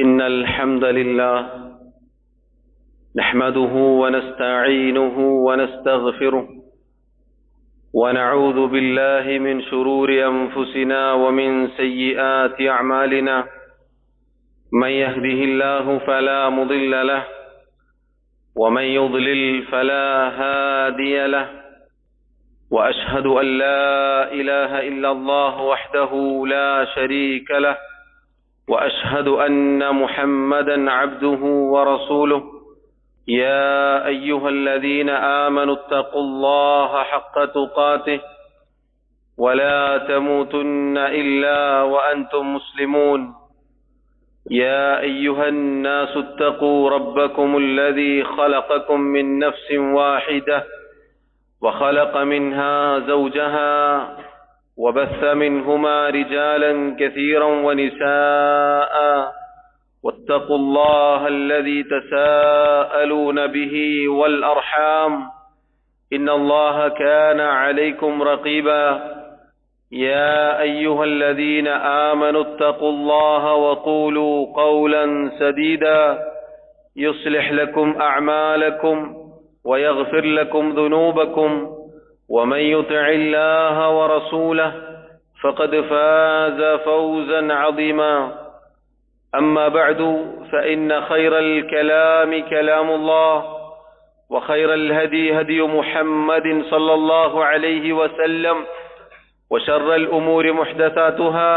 إن الحمد لله نحمده ونستعينه ونستغفره ونعوذ بالله من شرور أنفسنا ومن سيئات أعمالنا من يهده الله فلا مضل له ومن يضلل فلا هادي له وأشهد أن لا إله إلا الله وحده لا شريك له وأشهد أن محمدا عبده ورسوله يا أيها الذين آمنوا اتقوا الله حق تقاته ولا تموتن إلا وأنتم مسلمون يا أيها الناس اتقوا ربكم الذي خلقكم من نفس واحدة وخلق منها زوجها وبث منهما رجالا كثيرا ونساء واتقوا الله الذي تساءلون به والأرحام إن الله كان عليكم رقيبا يا أيها الذين آمنوا اتقوا الله وقولوا قولا سديدا يصلح لكم أعمالكم ويغفر لكم ذنوبكم ومن يطع الله ورسوله فقد فاز فوزا عظيما أما بعد فإن خير الكلام كلام الله وخير الهدي هدي محمد صلى الله عليه وسلم وشر الأمور محدثاتها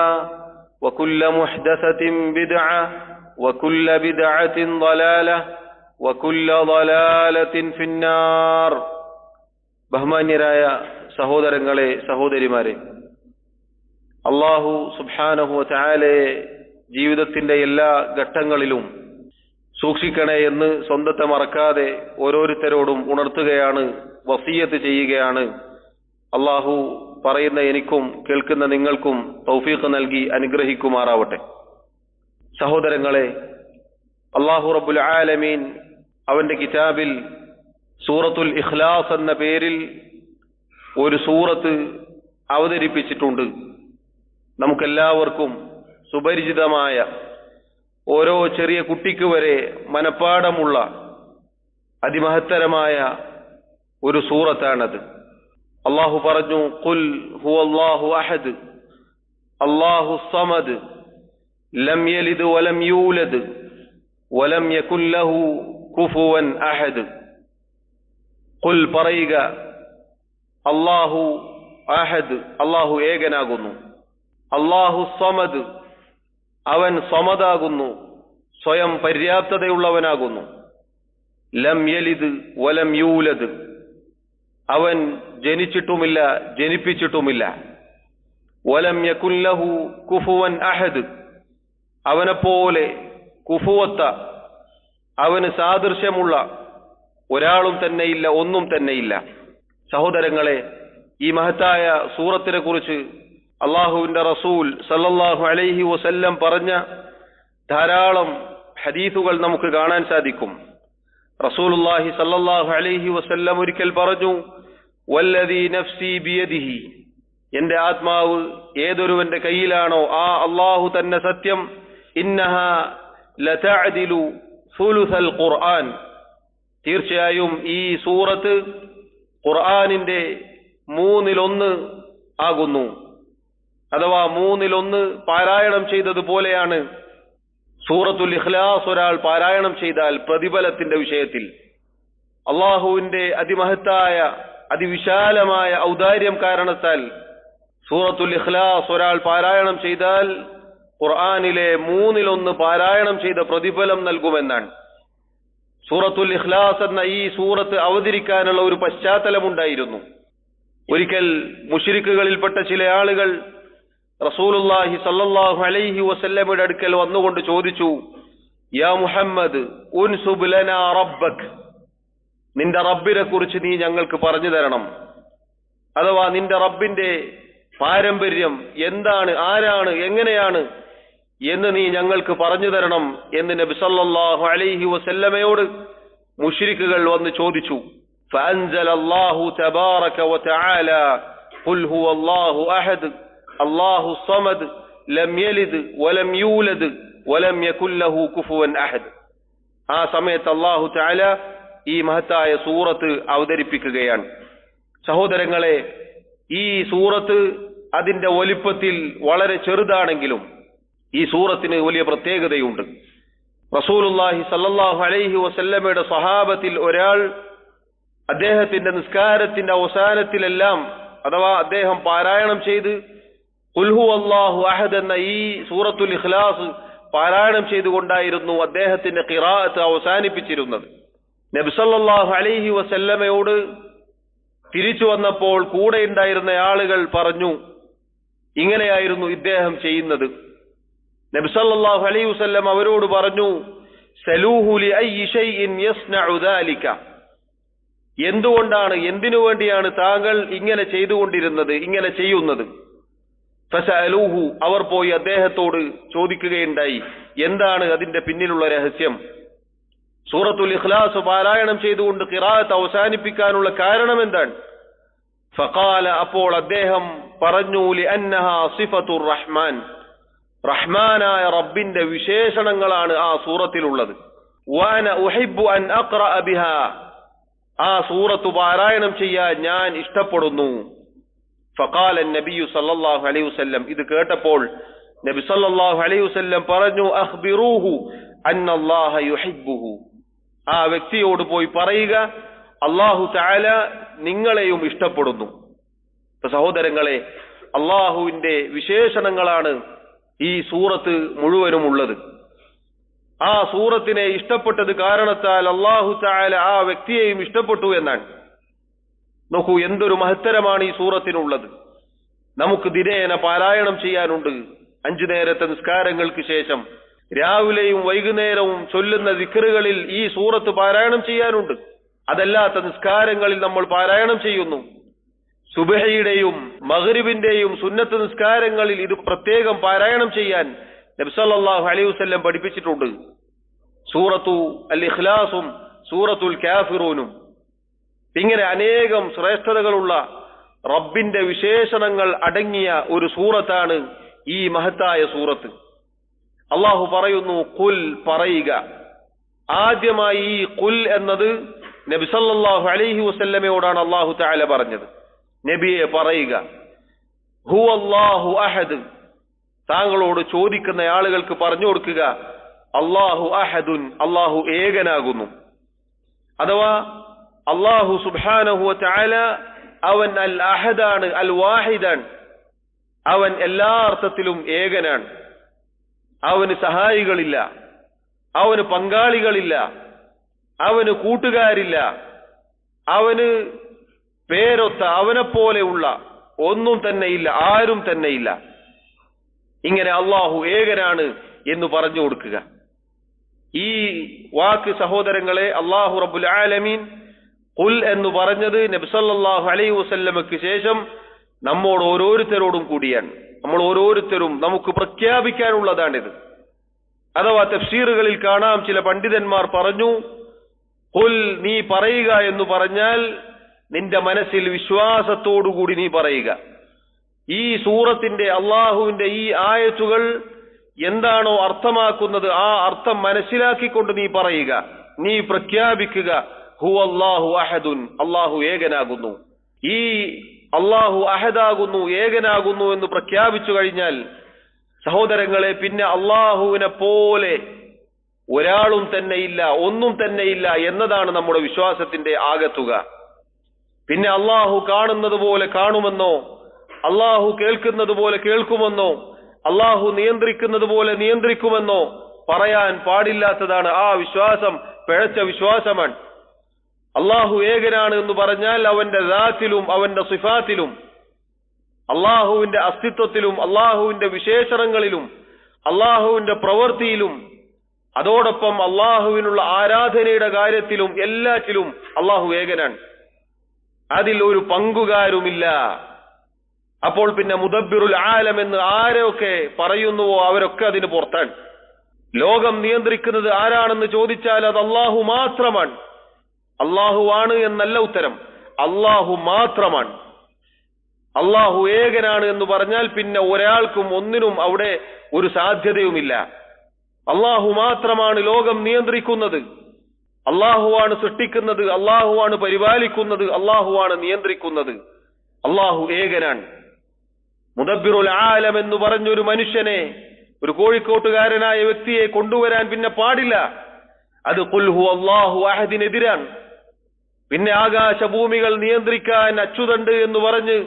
وكل محدثة بدعة وكل بدعة ضلالة وكل ضلالة في النار. ബഹുമാന്യരായ സഹോദരങ്ങളെ, സഹോദരിമാരെ, അല്ലാഹു സുബ്ഹാനഹു വ തആലയെ ജീവിതത്തിന്റെ എല്ലാ ഘട്ടങ്ങളിലും സൂക്ഷിക്കണേ എന്ന് സ്വന്തത്തെ മറക്കാതെ ഓരോരുത്തരോടും ഉണർത്തുകയാണ്, വസിയത്ത് ചെയ്യുകയാണ്. അല്ലാഹു പറയുന്ന എനിക്കും കേൾക്കുന്ന നിങ്ങൾക്കും തൗഫീഖ് നൽകി അനുഗ്രഹിക്കുമാറാവട്ടെ. സഹോദരങ്ങളെ, അല്ലാഹു റബ്ബുൽ ആലമീൻ അവന്റെ കിതാബിൽ സൂറത്തുൽ ഇഖ്ലാസ് എന്ന പേരിൽ ഒരു സൂറത്ത് അവതരിപ്പിച്ചിട്ടുണ്ട്. നമുക്കെല്ലാവർക്കും സുപരിചിതമായ, ഓരോ ചെറിയ കുട്ടിക്ക് വരെ മനപ്പാഠമുള്ള അതിമഹത്തരമായ ഒരു സൂറത്താണത്. അല്ലാഹു പറഞ്ഞു, ഖുൽ ഹുവല്ലാഹു അഹദ് അല്ലാഹു സമദ് ലം യലിദ് വലം യൂലദ് വലം യകുൻ ലഹു കുഫുവൻ അഹദ്. ഖുൽ പറയുക, അല്ലാഹു അഹദ്, അല്ലാഹു ഏകനാകുന്നു. അല്ലാഹു സമദ്, അവൻ സമദാകുന്നു, സ്വയം പര്യാപ്തതയുള്ളവനാകുന്നു. ലം യലിദ് വലം യൂലദ്, അവൻ ജനിച്ചിട്ടുമില്ല ജനിപ്പിച്ചിട്ടുമില്ല. വലം യകുൻ ലഹു കുഫുവൻ അഹദ്, അവനെപ്പോലെ കുഫുവത്ത, അവന് സാദൃശ്യമുള്ള ഒരാളും തന്നെയില്ല, ഒന്നും തന്നെയില്ല. സഹോദരങ്ങളെ, ഈ മഹത്തായ സൂറത്തിനെ കുറിച്ച് അള്ളാഹുവിന്റെ റസൂൽ സല്ലല്ലാഹു അലൈഹി വസല്ലം പറഞ്ഞ ധാരാളം ഹദീസുകൾ നമുക്ക് കാണാൻ സാധിക്കും. റസൂലുള്ളാഹി സല്ലല്ലാഹു അലൈഹി വസല്ലം ഒരിക്കൽ പറഞ്ഞു, വല്ലദീ നഫ്സി ബിയദിഹി, എന്റെ ആത്മാവ് ഏതൊരുവന്റെ കയ്യിലാണോ ആ അള്ളാഹു തന്നെ സത്യം, ഇന്നഹാ ലതഅദിലു സുലുസൽ ഖുർആൻ, തീർച്ചയായും ഈ സൂറത്ത് ഖുർആനിന്റെ 1/3 ആകുന്നു. അഥവാ 1/3 പാരായണം ചെയ്തതുപോലെയാണ് സൂറത്തുൽ ഇഖ്ലാസ് ഒരാൾ പാരായണം ചെയ്താൽ പ്രതിഫലത്തിന്റെ വിഷയത്തിൽ. അള്ളാഹുവിന്റെ അതിമഹത്തായ അതിവിശാലമായ ഔദാര്യം കാരണത്താൽ സൂറത്തുൽ ഇഖ്ലാസ് ഒരാൾ പാരായണം ചെയ്താൽ ഖുർആനിലെ 1/3 പാരായണം ചെയ്ത പ്രതിഫലം നൽകുമെന്നാണ്. സൂറത്തുൽ ഇഖ്ലാസ് എന്ന ഈ സൂറത്ത് അവതരിക്കാനുള്ള ഒരു പശ്ചാത്തലമുണ്ടായിരുന്നു. ഒരിക്കൽ മുശ്രിക്കുകളിൽപ്പെട്ട ചില ആളുകൾ റസൂലുള്ളാഹി സല്ലല്ലാഹു അലൈഹി വസല്ലമയുടെ അടുക്കൽ വന്നുകൊണ്ട് ചോദിച്ചു, യാ മുഹമ്മദ് ഉൻസുബ് ലനാ റബ്ബക്, നിന്റെ റബ്ബിനെ കുറിച്ച് നീ ഞങ്ങൾക്ക് പറഞ്ഞു തരണം. അഥവാ നിന്റെ റബ്ബിന്റെ പാരമ്പര്യം എന്താണ്, ആരാണ്, എങ്ങനെയാണ് എന്ന് നീ ഞങ്ങൾക്ക് പറഞ്ഞു തരണം എന്ന് നബി സല്ലല്ലാഹു അലൈഹി വസല്ലമയോട് മുശ്രിക്കുകൾ വന്ന് ചോദിച്ചു. ഫഅൻസലല്ലാഹു തബാറക വതആല ഖുൽ ഹുവല്ലാഹു അഹദ് അല്ലാഹു സമദ് ലം യലിദ് വലം യൂലദ് വലം യകുൽ ലഹു കുഫുവൻ അഹദ്. ആ സമയത്ത് അല്ലാഹു തആല ഈ മഹത്തായ സൂറത്ത് അവതരിപ്പിക്കുകയാണ്. സഹോദരങ്ങളെ, ഈ സൂറത്ത് അതിന്റെ വലിപ്പത്തിൽ വളരെ ചെറുതാണെങ്കിലും ഈ സൂറത്തിന് വലിയ പ്രത്യേകതയുണ്ട്. റസൂലുള്ളാഹി സ്വല്ലല്ലാഹു അലൈഹി വസല്ലമയുടെ സ്വഹാബത്തിൽ ഒരാൾ അദ്ദേഹത്തിന്റെ നിസ്കാരത്തിന്റെ അവസാനത്തിലെല്ലാം, അഥവാ അദ്ദേഹം പാരായണം ചെയ്ത് ഖുൽ ഹുവല്ലാഹു അഹദ് എന്ന ഈ സൂറത്തുൽ ഇഖ്ലാസ് പാരായണം ചെയ്തുകൊണ്ടായിരുന്നു അദ്ദേഹത്തിന്റെ ഖിറാഅത്ത് അവസാനിപ്പിച്ചിരുന്നത്. നബി സല്ലല്ലാഹു അലൈഹി വസല്ലമയോട് തിരിച്ചു വന്നപ്പോൾ കൂടെ ഉണ്ടായിരുന്ന ആളുകൾ പറഞ്ഞു, ഇങ്ങനെയായിരുന്നു ഇദ്ദേഹം ചെയ്യുന്നത്. നബി സല്ലല്ലാഹു അലൈഹി വസല്ലം അവരോട് പറഞ്ഞു, സലൂഹു ലിഅയ്യി ശൈഇൻ യസ്നഉ ദാലിക, എന്തുകൊണ്ടാണ്, എന്തിനു വേണ്ടിയാണ് താങ്കൾ ഇങ്ങനെ ചെയ്തുകൊണ്ടിരുന്നത്, ഇങ്ങനെ ചെയ്യുന്നത്? ഫസഅലൂഹു, അവർ പോയി അദ്ദേഹത്തോട് ചോദിക്കുകയുണ്ടായി, എന്താണ് അതിന്റെ പിന്നിലുള്ള രഹസ്യം? സൂറത്തുൽ ഇഖ്ലാസ് പാരായണം ചെയ്തുകൊണ്ട് ഖിറാഅത്ത് അവസാനിപ്പിക്കാനുള്ള കാരണം എന്താണ്? ഫഖാല, അപ്പോൾ അദ്ദേഹം പറഞ്ഞു, ലിഅന്നഹാ സിഫത്തുർ റഹ്മാൻ, റഹ്മാനായ റബ്ബിന്റെ വിശേഷണങ്ങളാണ് ആ സൂറത്തിലുള്ളത്. വഅന ഉഹിബ്ബു അൻ അഖ്റഅ ബിഹാ, ആ സൂറത്ത് പാരായണം ചെയ്യാൻ ഞാൻ ഇഷ്ടപ്പെടുന്നു. ഫഖാല നബിയു സല്ലല്ലാഹു അലൈഹി വസല്ലം, ഇത് കേട്ടപ്പോൾ നബി സല്ലല്ലാഹു അലൈഹി വസല്ലം പറഞ്ഞു, അഖ്ബിറൂഹു അന്നല്ലാഹ യുഹിബ്ബുഹു, ആ വ്യക്തിയോട് പോയി പറയുക, അല്ലാഹു തആല നിങ്ങളെയും ഇഷ്ടപ്പെടുന്നു. സഹോദരങ്ങളെ, അല്ലാഹുവിന്റെ വിശേഷണങ്ങളാണ് ഈ സൂറത്ത് മുഴുവനും ഉള്ളത്. ആ സൂറത്തിനെ ഇഷ്ടപ്പെട്ടത് കാരണത്താൽ അല്ലാഹു തആല ആ വ്യക്തിയെയും ഇഷ്ടപ്പെട്ടു എന്നാണ്. നോക്കൂ, എന്തൊരു മഹത്തരമാണ് ഈ സൂറത്തിനുള്ളത്. നമുക്ക് ദിനേന പാരായണം ചെയ്യാനുണ്ട്. 5 നേരത്തെ നിസ്കാരങ്ങൾക്ക് ശേഷം രാവിലെയും വൈകുന്നേരവും ചൊല്ലുന്ന ദിക്റുകളിൽ ഈ സൂറത്ത് പാരായണം ചെയ്യാനുണ്ട്. അതല്ലാത്ത നിസ്കാരങ്ങളിൽ നമ്മൾ പാരായണം ചെയ്യുന്നു. സുബ്ഹിയുടെയും മഗ്രിബിന്റെയും സുന്നത്ത് നിസ്കാരങ്ങളിൽ ഇത് പ്രത്യേകം പാരായണം ചെയ്യാൻ നബി സല്ലല്ലാഹു അലൈഹി വസല്ലം പഠിപ്പിച്ചിട്ടുണ്ട്. സൂറത്തു അൽ ഇഖ്ലാസും സൂറത്തുൽ കാഫിറൂനും, ഇങ്ങനെ അനേകം ശ്രേഷ്ഠതകളുള്ള റബ്ബിന്റെ വിശേഷണങ്ങൾ അടങ്ങിയ ഒരു സൂറത്താണ് ഈ മഹത്തായ സൂറത്ത്. അള്ളാഹു പറയുന്നു, ഖുൽ, പറയുക. ആദ്യമായി ഈ ഖുൽ എന്നത് നബി സല്ലല്ലാഹു അലൈഹി വസല്ലമയോടാണ് അള്ളാഹു തആല പറഞ്ഞത്. നബിയെ പറയുക. ഹുവല്ലാഹു അഹദ്, താങ്കളോട് ചോദിക്കുന്ന ആളുകൾക്ക് പറഞ്ഞു കൊടുക്കുക, അല്ലാഹു അഹദുൻ, അല്ലാഹു ഏകനാകുന്നു. അഥവാ അല്ലാഹു സുബ്ഹാനഹു വ തആല അവൻ അൽ അഹദാണ്, അൽ വാഹിദാണ്. അവൻ എല്ലാ അർത്ഥത്തിലും ഏകനാണ്. അവന് സഹായികളില്ല, അവന് പങ്കാളികളില്ല, അവന് കൂട്ടുകാരില്ല, അവന് പേരൊത്ത അവനെപ്പോലെയുള്ള ഒന്നും തന്നെയില്ല, ആരും തന്നെയില്ല. ഇങ്ങനെ അല്ലാഹു ഏകനാണ് എന്ന് പറഞ്ഞു കൊടുക്കുക. ഈ വാക്ക് സഹോദരങ്ങളെ, അല്ലാഹു റബ്ബുൽ ആലമീൻ ഖുൽ എന്ന് പറഞ്ഞത് നബി സല്ലല്ലാഹു അലൈഹി വസല്ലമക്ക് ശേഷം നമ്മോട് ഓരോരുത്തരോടും കൂടിയാണ്. നമ്മൾ ഓരോരുത്തരും നമുക്ക് പ്രഖ്യാപിക്കാനുള്ളതാണിത്. അഥവാ തഫ്സീറുകളിൽ കാണാം, ചില പണ്ഡിതന്മാർ പറഞ്ഞു, ഖുൽ, നീ പറയുക എന്ന് പറഞ്ഞാൽ നിന്റെ മനസ്സിൽ വിശ്വാസത്തോടുകൂടി നീ പറയുക. ഈ സൂറത്തിന്റെ, അള്ളാഹുവിന്റെ ഈ ആയത്തുകൾ എന്താണോ അർത്ഥമാക്കുന്നത് ആ അർത്ഥം മനസ്സിലാക്കിക്കൊണ്ട് നീ പറയുക. നീ പ്രഖ്യാപിക്കുക, ഹുവല്ലാഹു അഹദുൻ, അള്ളാഹു ഏകനാകുന്നു. ഈ അള്ളാഹു അഹദാകുന്നു, ഏകനാകുന്നു എന്ന് പ്രഖ്യാപിച്ചു കഴിഞ്ഞാൽ സഹോദരങ്ങളെ, പിന്നെ അള്ളാഹുവിനെ പോലെ ഒരാളും തന്നെയില്ല, ഒന്നും തന്നെയില്ല എന്നതാണ് നമ്മുടെ വിശ്വാസത്തിന്റെ ആകത്തുക. പിന്നെ അള്ളാഹു കാണുന്നത് പോലെ കാണുമെന്നോ, അള്ളാഹു കേൾക്കുന്നത് പോലെ കേൾക്കുമെന്നോ, അള്ളാഹു നിയന്ത്രിക്കുന്നത് പോലെ നിയന്ത്രിക്കുമെന്നോ പറയാൻ പാടില്ലാത്തതാണ്. ആ വിശ്വാസം പിഴച്ച വിശ്വാസമാണ്. അള്ളാഹു ഏകനാണ് എന്ന് പറഞ്ഞാൽ അവന്റെ ദാത്തിലും അവന്റെ സിഫാത്തിലും, അള്ളാഹുവിന്റെ അസ്തിത്വത്തിലും അള്ളാഹുവിന്റെ വിശേഷണങ്ങളിലും അള്ളാഹുവിന്റെ പ്രവൃത്തിയിലും, അതോടൊപ്പം അള്ളാഹുവിനുള്ള ആരാധനയുടെ കാര്യത്തിലും എല്ലാറ്റിലും അള്ളാഹു ഏകനാണ്. അതിൽ ഒരു പങ്കുകാരുമില്ല. അപ്പോൾ പിന്നെ മുദബ്ബിറുൽ ആലം എന്ന് ആരൊക്കെ പറയുന്നുവോ അവരൊക്കെ അതിന് പുറത്താണ്. ലോകം നിയന്ത്രിക്കുന്നത് ആരാണെന്ന് ചോദിച്ചാൽ അത് അള്ളാഹു മാത്രമാണ്. അള്ളാഹുവാണ് എന്നല്ല ഉത്തരം, അള്ളാഹു മാത്രമാണ്. അള്ളാഹു ഏകനാണ് എന്ന് പറഞ്ഞാൽ പിന്നെ ഒരാൾക്കും ഒന്നിനും അവിടെ ഒരു സാധ്യതയുമില്ല. അള്ളാഹു മാത്രമാണ് ലോകം നിയന്ത്രിക്കുന്നത്. അള്ളാഹുവാണ് സൃഷ്ടിക്കുന്നത്, അള്ളാഹുവാണ് പരിപാലിക്കുന്നത്, അള്ളാഹുവാണ് നിയന്ത്രിക്കുന്നത്. അള്ളാഹു ഏകനാണ്. മുദബ്ബിറുൽ ആലം എന്ന് പറഞ്ഞൊരു മനുഷ്യനെ, ഒരു കോഴിക്കോട്ടുകാരനായ വ്യക്തിയെ കൊണ്ടുവരാൻ പിന്നെ പാടില്ല. അത് ഖുൽ ഹുവല്ലാഹു അഹദിനെതിരാണ്. പിന്നെ ആകാശഭൂമികൾ നിയന്ത്രിക്കാൻ അച്യുതണ്ട് എന്ന് പറഞ്ഞ്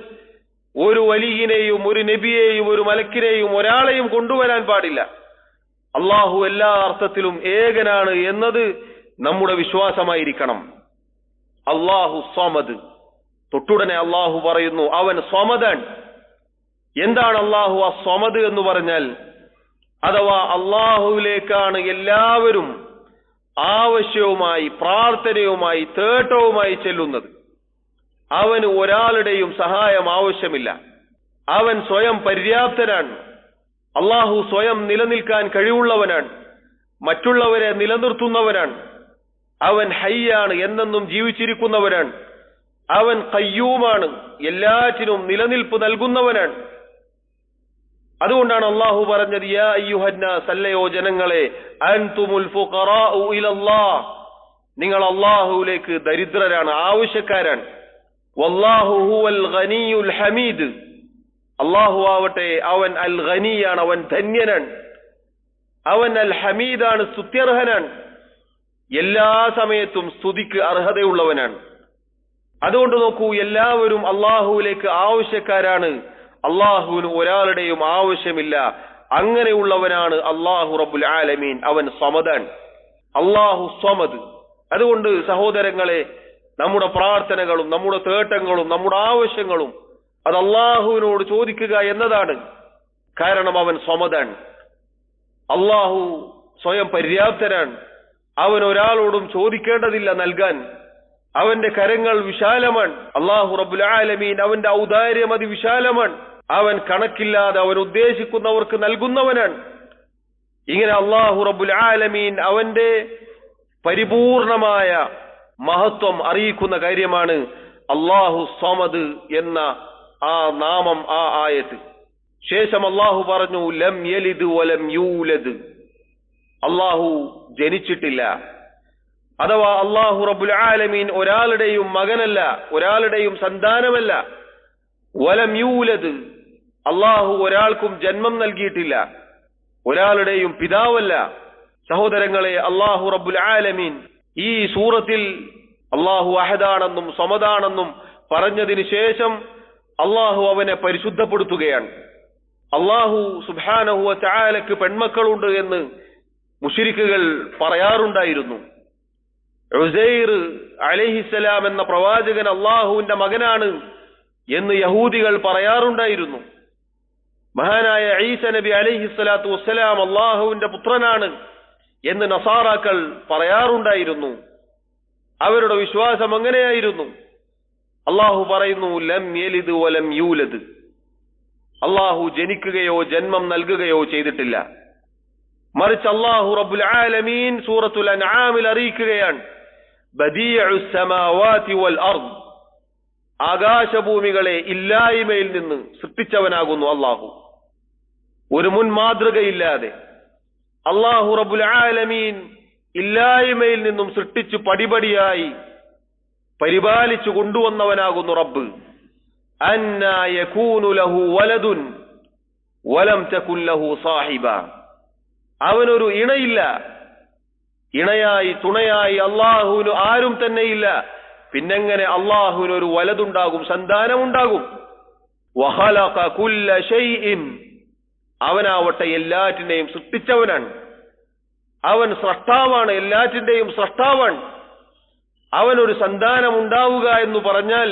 ഒരു വലിയിനെയും ഒരു നബിയെയും ഒരു മലക്കിനെയും ഒരാളെയും കൊണ്ടുവരാൻ പാടില്ല. അള്ളാഹു എല്ലാ അർത്ഥത്തിലും ഏകനാണ് എന്നത് നമ്മുടെ വിശ്വാസമായിരിക്കണം. അള്ളാഹു സ്വമദ്. തൊട്ടുടനെ അള്ളാഹു പറയുന്നു അവൻ സ്വമദാൻ. എന്താണ് അള്ളാഹു ആ സ്വമദ് എന്ന് പറഞ്ഞാൽ? അഥവാ അള്ളാഹുവിലേക്കാണ് എല്ലാവരും ആവശ്യവുമായി പ്രാർത്ഥനയുമായി തേട്ടവുമായി ചെല്ലുന്നത്. അവന് ഒരാളുടെയും സഹായം ആവശ്യമില്ല. അവൻ സ്വയം പര്യാപ്തനാണ്. അള്ളാഹു സ്വയം നിലനിൽക്കാൻ കഴിവുള്ളവനാണ്, മറ്റുള്ളവരെ നിലനിർത്തുന്നവനാണ്. അവൻ ഹയ്യാണ്, എന്നെന്നും ജീവിച്ചിരിക്കുന്നവനാണ്. അവൻ ഖയ്യൂമാണ്, എല്ലാറ്റിനും നിലനിൽപ്പ് നൽകുന്നവനാണ്. അതുകൊണ്ടാണ് അള്ളാഹു പറഞ്ഞത് യാ അയ്യുഹന്നാസ്, അല്ലയോ ജനങ്ങളെ, അൻതുമുൽ ഫുഖറാഉ ഇലല്ലാഹ്, നിങ്ങൾ അള്ളാഹുവിലേക്ക് ദരിദ്രരാണ്, ആവശ്യക്കാരാണ്. വല്ലാഹു ഹുവൽ ഗനിയുൽ ഹമീദ്, അള്ളാഹു ആവട്ടെ അവൻ അൽ ഗനിയാണ്, അവൻ ധന്യനാണ്. അവൻ അൽ ഹമീദാണ്, സ്തുത്യർഹനാണ്, എല്ലാ സമയത്തും സ്തുതിക്ക് അർഹതയുള്ളവനാണ്. അതുകൊണ്ട് നോക്കൂ, എല്ലാവരും അള്ളാഹുവിലേക്ക് ആവശ്യക്കാരാണ്. അള്ളാഹുവിന് ഒരാളുടെയും ആവശ്യമില്ല. അങ്ങനെയുള്ളവനാണ് അള്ളാഹു റബ്ബുൽ ആലമീൻ. അവൻ സമദാൻ, അള്ളാഹു സമദ്. അതുകൊണ്ട് സഹോദരങ്ങളെ, നമ്മുടെ പ്രാർത്ഥനകളും നമ്മുടെ തേട്ടങ്ങളും നമ്മുടെ ആവശ്യങ്ങളും അത് അള്ളാഹുവിനോട് ചോദിക്കുക എന്നതാണ്. കാരണം അവൻ സമദാൻ. അള്ളാഹു സ്വയം പര്യാപ്തനാണ്. അവൻ ഒരാളോടും ചോദിക്കേണ്ടതില്ല നൽകാൻ. അവന്റെ കരങ്ങൾ വിശാലമാണ്. അള്ളാഹു റബ്ബുൽ ആലമീൻ, അവന്റെ ഔദാര്യം അതിവിശാലമാണ്. അവൻ കണക്കില്ലാതെ അവൻ ഉദ്ദേശിക്കുന്നവർക്ക് നൽകുന്നവനാണ്. ഇങ്ങനെ അള്ളാഹു റബ്ബുൽ ആലമീൻ അവന്റെ പരിപൂർണമായ മഹത്വം അറിയിക്കുന്ന കാര്യമാണ് അള്ളാഹു സമദ് എന്ന ആ നാമം, ആ ആയത്ത്. ശേഷം അള്ളാഹു പറഞ്ഞു ലം യലിദ് വലം യൂലദ്, അള്ളാഹു ജനിച്ചിട്ടില്ല. അഥവാ അള്ളാഹു റബ്ബുൽ ആലമീൻ ഒരാളുടെയും മകനല്ല, ഒരാളുടെയും സന്താനമല്ല. വലം യൂലദ്, അള്ളാഹു ഒരാൾക്കും ജന്മം നൽകിയിട്ടില്ല, ഒരാളുടെയും പിതാവല്ല. സഹോദരങ്ങളെ, അള്ളാഹു റബ്ബുൽ ആലമീൻ ഈ സൂറത്തിൽ അള്ളാഹു അഹദാണെന്നും സമദാണെന്നും പറഞ്ഞതിന് ശേഷം അള്ളാഹു അവനെ പരിശുദ്ധപ്പെടുത്തുകയാണ്. അള്ളാഹു സുബ്ഹാനഹു വ തആലക്ക് പെൺമക്കളുണ്ട് എന്ന് മുശ്രിക്കുകൾ പറയാറുണ്ടായിരുന്നു. ഉസൈർ അലൈഹിസ്സലാം എന്ന പ്രവാചകൻ അള്ളാഹുവിന്റെ മകനാണ് എന്ന് യഹൂദികൾ പറയാറുണ്ടായിരുന്നു. മഹാനായ ഈസ നബി അലൈഹിസ്സലാത്തു വസ്സലാം അള്ളാഹുവിന്റെ പുത്രനാണ് എന്ന് നസാറാക്കൾ പറയാറുണ്ടായിരുന്നു. അവരുടെ വിശ്വാസം അങ്ങനെയായിരുന്നു. അള്ളാഹു പറയുന്നു ലം യലിദ് വലം യൂലദ്, അള്ളാഹു ജനിക്കുകയോ ജന്മം നൽകുകയോ ചെയ്തിട്ടില്ല. മറിച്ച് അള്ളാഹു റബ്ബുൽ ആലമീൻ സൂറത്തുൽ അൻആമിൽ അറിയിക്കുകയാണ് ബദീഉസ് സമാവാതി വൽ അർദ്, ആകാശഭൂമികളെ ഇല്ലായ്മയിൽ നിന്ന് സൃഷ്ടിച്ചവനാകുന്നു അള്ളാഹു. ഒരു മുൻ മാതൃകയില്ലാതെ അള്ളാഹു റബ്ബുൽ ആലമീൻ ഇല്ലായ്മയിൽ നിന്നും സൃഷ്ടിച്ചു പടിപടിയായി പരിപാലിച്ചു കൊണ്ടുവന്നവനാകുന്നു റബ്ബ്. അന്നാ യകൂനു ലഹു വലദുൻ വലം തകുൻ ലഹു സാഹിബ, അവനൊരു ഇണയില്ല, ഇണയായി തുണയായി അള്ളാഹുവിന് ആരും തന്നെയില്ല. പിന്നെങ്ങനെ അള്ളാഹുവിന് ഒരു വലതുണ്ടാകും, സന്താനമുണ്ടാകും? വഖലഖ കുല്ല ശൈഇൻ, അവനാവട്ടെ എല്ലാറ്റിനെയും സൃഷ്ടിച്ചവനാണ്. അവൻ സ്രഷ്ടാവാണ്, എല്ലാറ്റിന്റെയും സ്രഷ്ടാവാണ്. അവനൊരു സന്താനം ഉണ്ടാവുക എന്ന് പറഞ്ഞാൽ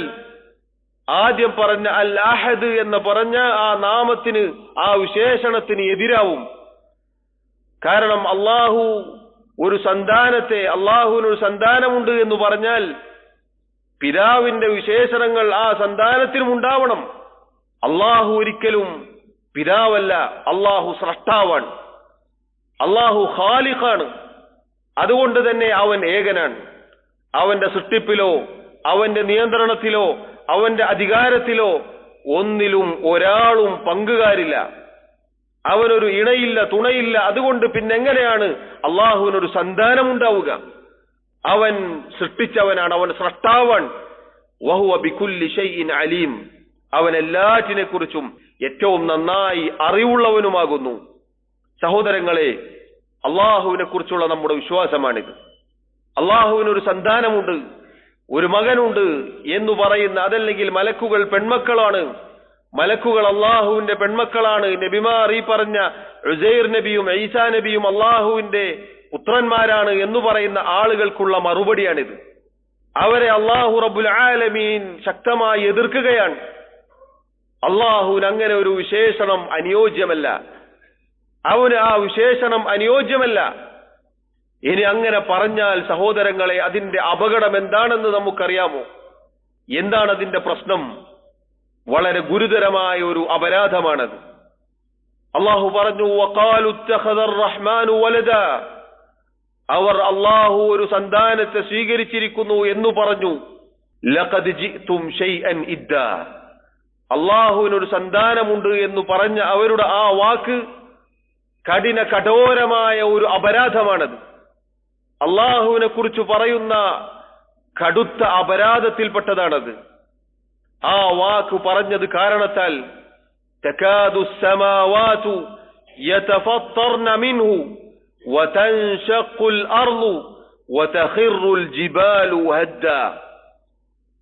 ആദ്യം പറഞ്ഞ അൽ അഹദ് എന്ന് പറഞ്ഞ ആ നാമത്തിന്, ആ വിശേഷണത്തിന് എതിരാവും. കാരണം അള്ളാഹു ഒരു സന്താനത്തെ, അള്ളാഹുവിനൊരു സന്താനമുണ്ട് എന്ന് പറഞ്ഞാൽ പിതാവിന്റെ വിശേഷണങ്ങൾ ആ സന്താനത്തിനും ഉണ്ടാവണം. അള്ളാഹു ഒരിക്കലും പിതാവല്ല, അള്ളാഹു സ്രഷ്ടാവാണ്, അള്ളാഹു ഖാലിഖാണ്. അതുകൊണ്ട് തന്നെ അവൻ ഏകനാണ്. അവന്റെ സൃഷ്ടിപ്പിലോ അവന്റെ നിയന്ത്രണത്തിലോ അവന്റെ അധികാരത്തിലോ ഒന്നിലും ഒരാളും പങ്കുകാരില്ല. അവനൊരു ഇണയില്ല, തുണയില്ല. അതുകൊണ്ട് പിന്നെങ്ങനെയാണ് അള്ളാഹുവിനൊരു സന്താനം ഉണ്ടാവുക? അവൻ സൃഷ്ടിച്ചവനാണ്, അവൻ സ്രഷ്ടാവാൻ. വഹുവ ബികുല്ലി ഷൈഇൻ അലീം, അവൻ എല്ലാറ്റിനെ കുറിച്ചും ഏറ്റവും നന്നായി അറിവുള്ളവനുമാകുന്നു. സഹോദരങ്ങളെ, അള്ളാഹുവിനെ കുറിച്ചുള്ള നമ്മുടെ വിശ്വാസമാണിത്. അള്ളാഹുവിനൊരു സന്താനമുണ്ട്, ഒരു മകനുണ്ട് എന്ന് പറയുന്ന, അതല്ലെങ്കിൽ മലക്കുകൾ പെൺമക്കളാണ്, മലക്കുകൾ അള്ളാഹുവിന്റെ പെൺമക്കളാണ്, നബിമാർ ഈ പറഞ്ഞ ഉസൈർ നബിയും ഈസാ നബിയും അള്ളാഹുവിന്റെ പുത്രന്മാരാണ് എന്ന് പറയുന്ന ആളുകൾക്കുള്ള മറുപടിയാണിത്. അവരെ അള്ളാഹു റബ്ബുൽ ആലമീൻ ശക്തമായി എതിർക്കുകയാണ്. അള്ളാഹുവിന് അങ്ങനെ ഒരു വിശേഷണം അനുയോജ്യമല്ല, അവന് ആ വിശേഷണം അനുയോജ്യമല്ല. ഇനി അങ്ങനെ പറഞ്ഞാൽ സഹോദരങ്ങളെ, അതിന്റെ അപകടം എന്താണെന്ന് നമുക്കറിയാമോ? എന്താണ് അതിന്റെ പ്രശ്നം? വളരെ ഗുരുതരമായ ഒരു അപരാധമാണത്. അള്ളാഹു പറഞ്ഞു, വഖാലു ഇത്തഖദർ റഹ്മാനു വലദാ, അവർ അള്ളാഹു ഒരു സന്താനത്തെ സ്വീകരിച്ചിരിക്കുന്നു എന്ന് പറഞ്ഞു. ലഖദ് ജിഅ്തും ശൈഅൻ ഇദ്ദാ, അള്ളാഹുവിനൊരു സന്താനമുണ്ട് എന്ന് പറഞ്ഞ അവരുടെ ആ വാക്ക് കഠോരമായ ഒരു അപരാധമാണത്. അള്ളാഹുവിനെ കുറിച്ച് പറയുന്ന കടുത്ത അപരാധത്തിൽപ്പെട്ടതാണത്. ആ വാക്ക് പറഞ്ഞത് കാരണത്താൽ തകാദു السماوات يتفطرن منه وتنشق الأرض وتخر الجبال هدا,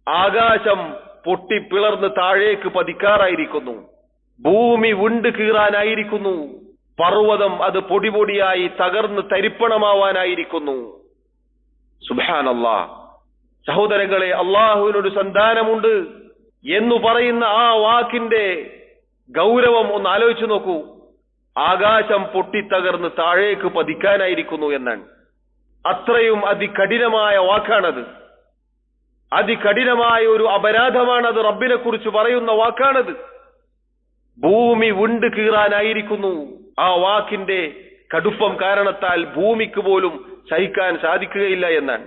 ആകാശം പൊട്ടിപ്പിളർന്ന് താഴേക്ക് പതിക്കാറായിരിക്കുന്നു, ഭൂമി വിണ്ടു കീറാനായിരിക്കുന്നു, പർവ്വതം അത് പൊടിപൊടിയായി തകർന്ന് തരിപ്പണമാവാനായിരിക്കുന്നു. സുബ്ഹാനല്ലാഹ്. സഹോദരങ്ങളെ, അള്ളാഹുവിനൊരു സന്താനമുണ്ട് എന്ന് പറയുന്ന ആ വാക്കിന്റെ ഗൗരവം ഒന്ന് ആലോചിച്ചു നോക്കൂ. ആകാശം പൊട്ടിത്തകർന്ന് താഴേക്ക് പതിക്കാനായിരിക്കുന്നു എന്നാണ്. അത്രയും അതികഠിനമായ വാക്കാണത്, അതികഠിനമായ ഒരു അപരാധമാണത്. റബ്ബിനെ കുറിച്ച് പറയുന്ന വാക്കാണത്. ഭൂമി വിണ്ടു കീറാനായിരിക്കുന്നു. ആ വാക്കിന്റെ കടുപ്പം കാരണത്താൽ ഭൂമിക്ക് പോലും സഹിക്കാൻ സാധിക്കുകയില്ല എന്നാണ്.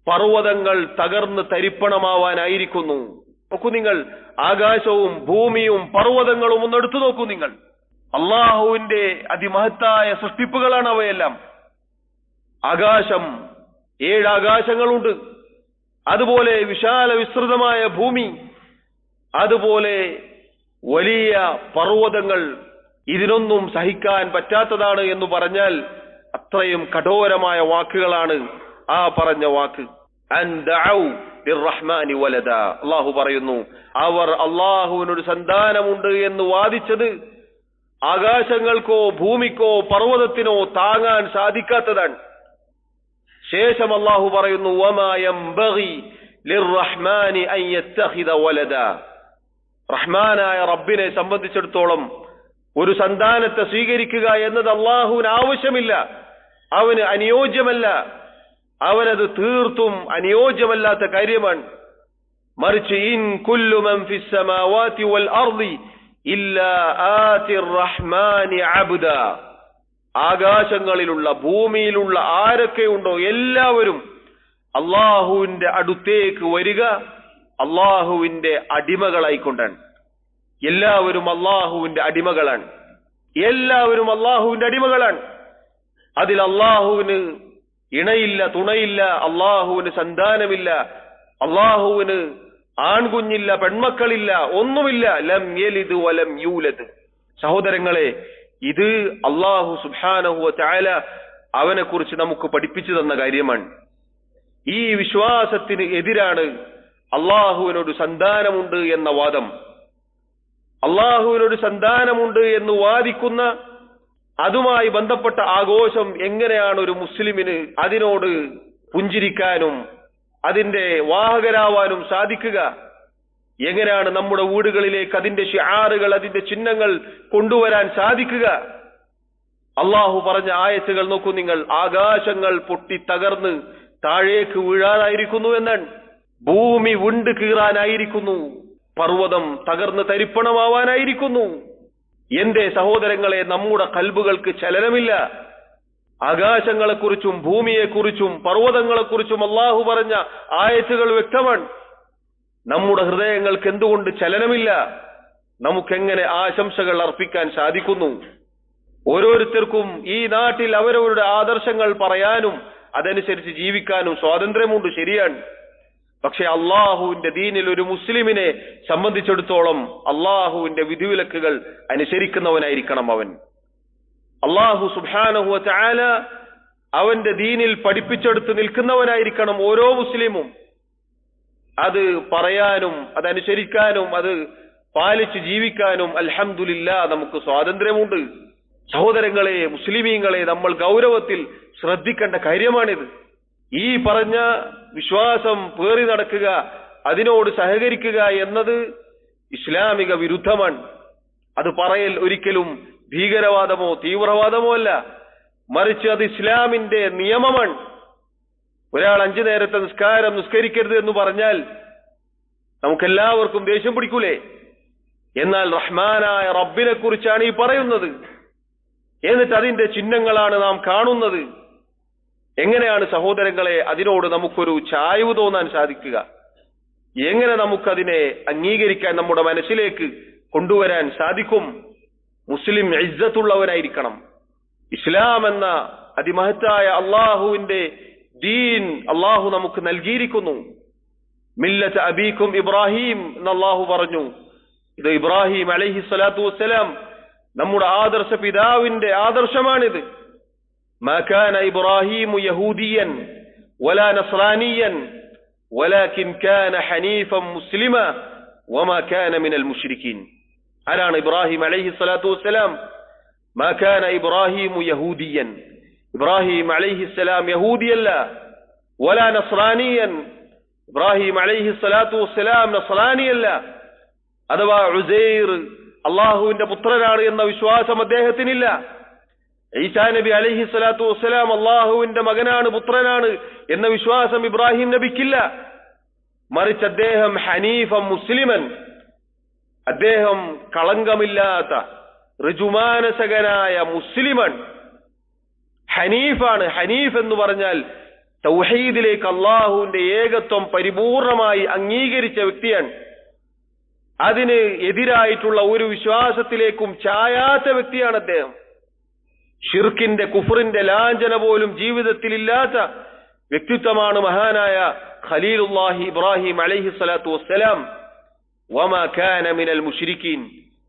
പർവ്വതങ്ങൾ തകർന്ന് തരിപ്പണമാവാനായിരിക്കുന്നു. നോക്കൂ നിങ്ങൾ, ആകാശവും ഭൂമിയും പർവ്വതങ്ങളും ഒന്ന് എടുത്തു നോക്കൂ നിങ്ങൾ. അള്ളാഹുവിന്റെ അതിമഹത്തായ സൃഷ്ടിപ്പുകളാണ് അവയെല്ലാം. ആകാശം, 7 ആകാശങ്ങളുണ്ട്, അതുപോലെ വിശാല വിസ്തൃതമായ ഭൂമി, അതുപോലെ വലിയ പർവ്വതങ്ങൾ. ഇതിനൊന്നും സഹിക്കാൻ പറ്റാത്തതാണ് എന്ന് പറഞ്ഞാൽ അത്രയും കഠോരമായ വാക്കുകളാണ് ആ പറഞ്ഞ വാക്ക്. അള്ളാഹു പറയുന്നു, അവർ അള്ളാഹുവിനൊരു സന്താനമുണ്ട് എന്ന് വാദിച്ചത് ആകാശങ്ങൾക്കോ ഭൂമിക്കോ പർവ്വതത്തിനോ താങ്ങാൻ സാധിക്കാത്തതാണ്. ശേഷം അള്ളാഹു പറയുന്നു, വമാ യംബഗി ലിർറഹ്മാനി അൻ യത്തഖിദ വലദാ, റഹ്മാനായ റബ്ബിനെ സംബന്ധിച്ചിടത്തോളം ഒരു സന്താനത്തെ സ്വീകരിക്കുക എന്നത് അള്ളാഹുവിന് ആവശ്യമില്ല, അവന് അനുയോജ്യമല്ല, അവനത് തീർത്തും അനുയോജ്യമല്ലാത്ത കാര്യമാണ്. മറിച്ച് ഇൻ കുല്ലു മൻ ഫിസ് സമാവാതി വൽ അർളി ഇല്ലാ ആതിർ റഹ്മാനി അബ്ദാ, ആകാശങ്ങളിലുള്ള ഭൂമിയിലുള്ള ആരൊക്കെയുണ്ടോ എല്ലാവരും അള്ളാഹുവിന്റെ അടുത്തേക്ക് വരിക അള്ളാഹുവിന്റെ അടിമകളായിക്കൊണ്ടാണ്. എല്ലാവരും അള്ളാഹുവിന്റെ അടിമകളാണ്, എല്ലാവരും അള്ളാഹുവിന്റെ അടിമകളാണ്. അതിൽ അള്ളാഹുവിന് ഇണയില്ല, തുണയില്ല, അള്ളാഹുവിന് സന്താനമില്ല, അള്ളാഹുവിന് ആൺകുഞ്ഞില്ല, പെൺമക്കളില്ല, ഒന്നുമില്ല. ലം യലിദ് വലം യൂലദ്. സഹോദരങ്ങളെ, ഇത് അള്ളാഹു സുബ്ഹാനഹു വ തആല അവനെ കുറിച്ച് നമുക്ക് പഠിപ്പിച്ചു തന്ന കാര്യമാണ്. ഈ വിശ്വാസത്തിന് എതിരാണ് അള്ളാഹുവിനൊരു സന്താനമുണ്ട് എന്ന വാദം. അള്ളാഹുവിനൊരു സന്താനമുണ്ട് എന്ന് വാദിക്കുന്ന, അതുമായി ബന്ധപ്പെട്ട ആഘോഷം എങ്ങനെയാണ് ഒരു മുസ്ലിമിന് അതിനോട് പുഞ്ചിരിക്കാനും അതിന്റെ വാഹകരാവാനും സാധിക്കുക? എങ്ങനെയാണ് നമ്മുടെ വീടുകളിലേക്ക് അതിന്റെ ശിആറുകൾ, അതിന്റെ ചിഹ്നങ്ങൾ കൊണ്ടുവരാൻ സാധിക്കുക? അള്ളാഹു പറഞ്ഞ ആയത്തുകൾ നോക്കൂ നിങ്ങൾ. ആകാശങ്ങൾ പൊട്ടി തകർന്ന് താഴേക്ക് വീഴാനായിരിക്കുന്നു എന്നാണ്, ഭൂമി വിണ്ടു കീറാനായിരിക്കുന്നു, പർവ്വതം തകർന്ന് തരിപ്പണമാവാനായിരിക്കുന്നു. എന്റെ സഹോദരങ്ങളെ, നമ്മുടെ കൽബുകൾക്ക് ചലനമില്ല. ആകാശങ്ങളെക്കുറിച്ചും ഭൂമിയെക്കുറിച്ചും പർവ്വതങ്ങളെക്കുറിച്ചും അള്ളാഹു പറഞ്ഞ ആയത്തുകൾ വ്യക്തമാണ്. നമ്മുടെ ഹൃദയങ്ങൾക്ക് എന്തുകൊണ്ട് ചലനമില്ല? നമുക്കെങ്ങനെ ആശംസകൾ അർപ്പിക്കാൻ സാധിക്കുന്നു? ഓരോരുത്തർക്കും ഈ നാട്ടിൽ അവരവരുടെ ആദർശങ്ങൾ പറയാനും അതനുസരിച്ച് ജീവിക്കാനും സ്വാതന്ത്ര്യമുണ്ട്, ശരിയാണ്. പക്ഷെ അള്ളാഹുവിന്റെ ദീനിൽ ഒരു മുസ്ലിമിനെ സംബന്ധിച്ചിടത്തോളം അള്ളാഹുവിന്റെ വിധിവിലക്കുകൾ അനുസരിക്കുന്നവനായിരിക്കണം അവൻ. അള്ളാഹു സുബ്ഹാനഹു വ തആല അവന്റെ ദീനിൽ പഠിപ്പിച്ചെടുത്ത് നിൽക്കുന്നവനായിരിക്കണം ഓരോ മുസ്ലിമും. അത് പറയാനും അതനുസരിക്കാനും അത് പാലിച്ച് ജീവിക്കാനും അൽഹംദുലില്ലാഹ് നമുക്ക് സ്വാതന്ത്ര്യമുണ്ട്. സഹോദരങ്ങളെ, മുസ്ലിമീങ്ങളെ, നമ്മൾ ഗൗരവത്തിൽ ശ്രദ്ധിക്കേണ്ട കാര്യമാണിത്. ഈ പറഞ്ഞ വിശ്വാസം പേറി നടക്കുക, അതിനോട് സഹകരിക്കുക എന്നത് ഇസ്ലാമിക വിരുദ്ധമാണ്. അത് പറയൽ ഒരിക്കലും ഭീകരവാദമോ തീവ്രവാദമോ അല്ല, മറിച്ച് അത് ഇസ്ലാമിന്റെ നിയമമാണ്. ഒരാൾ 5 നേരത്തെ നിസ്കാരം നിസ്കരിക്കരുത് എന്ന് പറഞ്ഞാൽ നമുക്കെല്ലാവർക്കും ദേഷ്യം പിടിക്കൂലേ? എന്നാൽ റഹ്മാനായ റബ്ബിനെ കുറിച്ചാണ് ഈ പറയുന്നത്. എന്നിട്ട് അതിന്റെ ചിഹ്നങ്ങളാണ് നാം കാണുന്നത്. എങ്ങനെയാണ് സഹോദരങ്ങളെ അതിനോട് നമുക്കൊരു ചായ്വ് തോന്നാൻ സാധിക്കുക? എങ്ങനെ നമുക്കതിനെ അംഗീകരിക്കാൻ നമ്മുടെ മനസ്സിലേക്ക് കൊണ്ടുവരാൻ സാധിക്കും? മുസ്ലിം ഇസ്സത്തുള്ളവനായിരിക്കണം. ഇസ്ലാം എന്ന അതിമഹത്തായ അള്ളാഹുവിന്റെ ദീൻ അള്ളാഹു നമുക്ക് നൽകിയിരിക്കുന്നു. മില്ലത്ത് അബീക്കും ഇബ്രാഹിം എന്ന് അള്ളാഹു പറഞ്ഞു. ഇത് ഇബ്രാഹിം അലൈഹി സ്വലാത്തു വസ്സലാം നമ്മുടെ ആദർശ പിതാവിന്റെ ആദർശമാണിത്. മാ കാന ഇബ്രാഹിമു യഹൂദിയൻ വലാ നസ്രാനിയൻ വലാകിൻ കാന ഹനീഫൻ മുസ്ലിമ വമാ കാന മിനൽ മുശ്രിക്കീൻ. ആരാണ് ഇബ്രാഹിം അലൈഹി സ്വലാത്തു വസ്സലാം? മാ കാന ഇബ്രാഹിമു യഹൂദിയൻ, ഇബ്രാഹിം അലൈഹിസ്സലാം യഹൂദിയല്ല. വലാ നസ്രാനിയൻ, ഇബ്രാഹിം അലൈഹി സ്വലാത്തു വസ്സലാം നസ്രാനിയല്ല. അഥവാ ഉസൈർ അള്ളാഹുവിന്റെ പുത്രനാണ് എന്ന വിശ്വാസം അദ്ദേഹത്തിനില്ല. ഈസാ നബി അലൈഹി സ്വലാത്തു വസ്സലാം അള്ളാഹുവിന്റെ മകനാണ്, പുത്രനാണ് എന്ന വിശ്വാസം ഇബ്രാഹിം നബിക്കില്ല. മറിച്ച് അദ്ദേഹം ഹനീഫൻ മുസ്ലിമൻ, അദ്ദേഹം കളങ്കമില്ലാത്ത ഋജുമാനസകനായ മുസ്ലിമൻ, ഹനീഫാണ്. ഹനീഫ് എന്ന് പറഞ്ഞാൽ തൗഹീദിലേക്ക് അള്ളാഹുവിന്റെ ഏകത്വം പരിപൂർണമായി അംഗീകരിച്ച വ്യക്തിയാണ്. അതിന് എതിരായിട്ടുള്ള ഒരു വിശ്വാസത്തിലേക്കും ചായാത്ത വ്യക്തിയാണ് അദ്ദേഹം. ഷിർക്കിന്റെ കുഫറിന്റെ ലാഞ്ചന പോലും ജീവിതത്തിൽ ഇല്ലാത്ത വ്യക്തിത്വമാണ് മഹാനായ ഖലീലുല്ലാഹി ഇബ്രാഹിം അലൈഹി സ്വലാത്തു വസ്സലാം. വമാ കാന മിനൽ മുശ്രിക്കീൻ,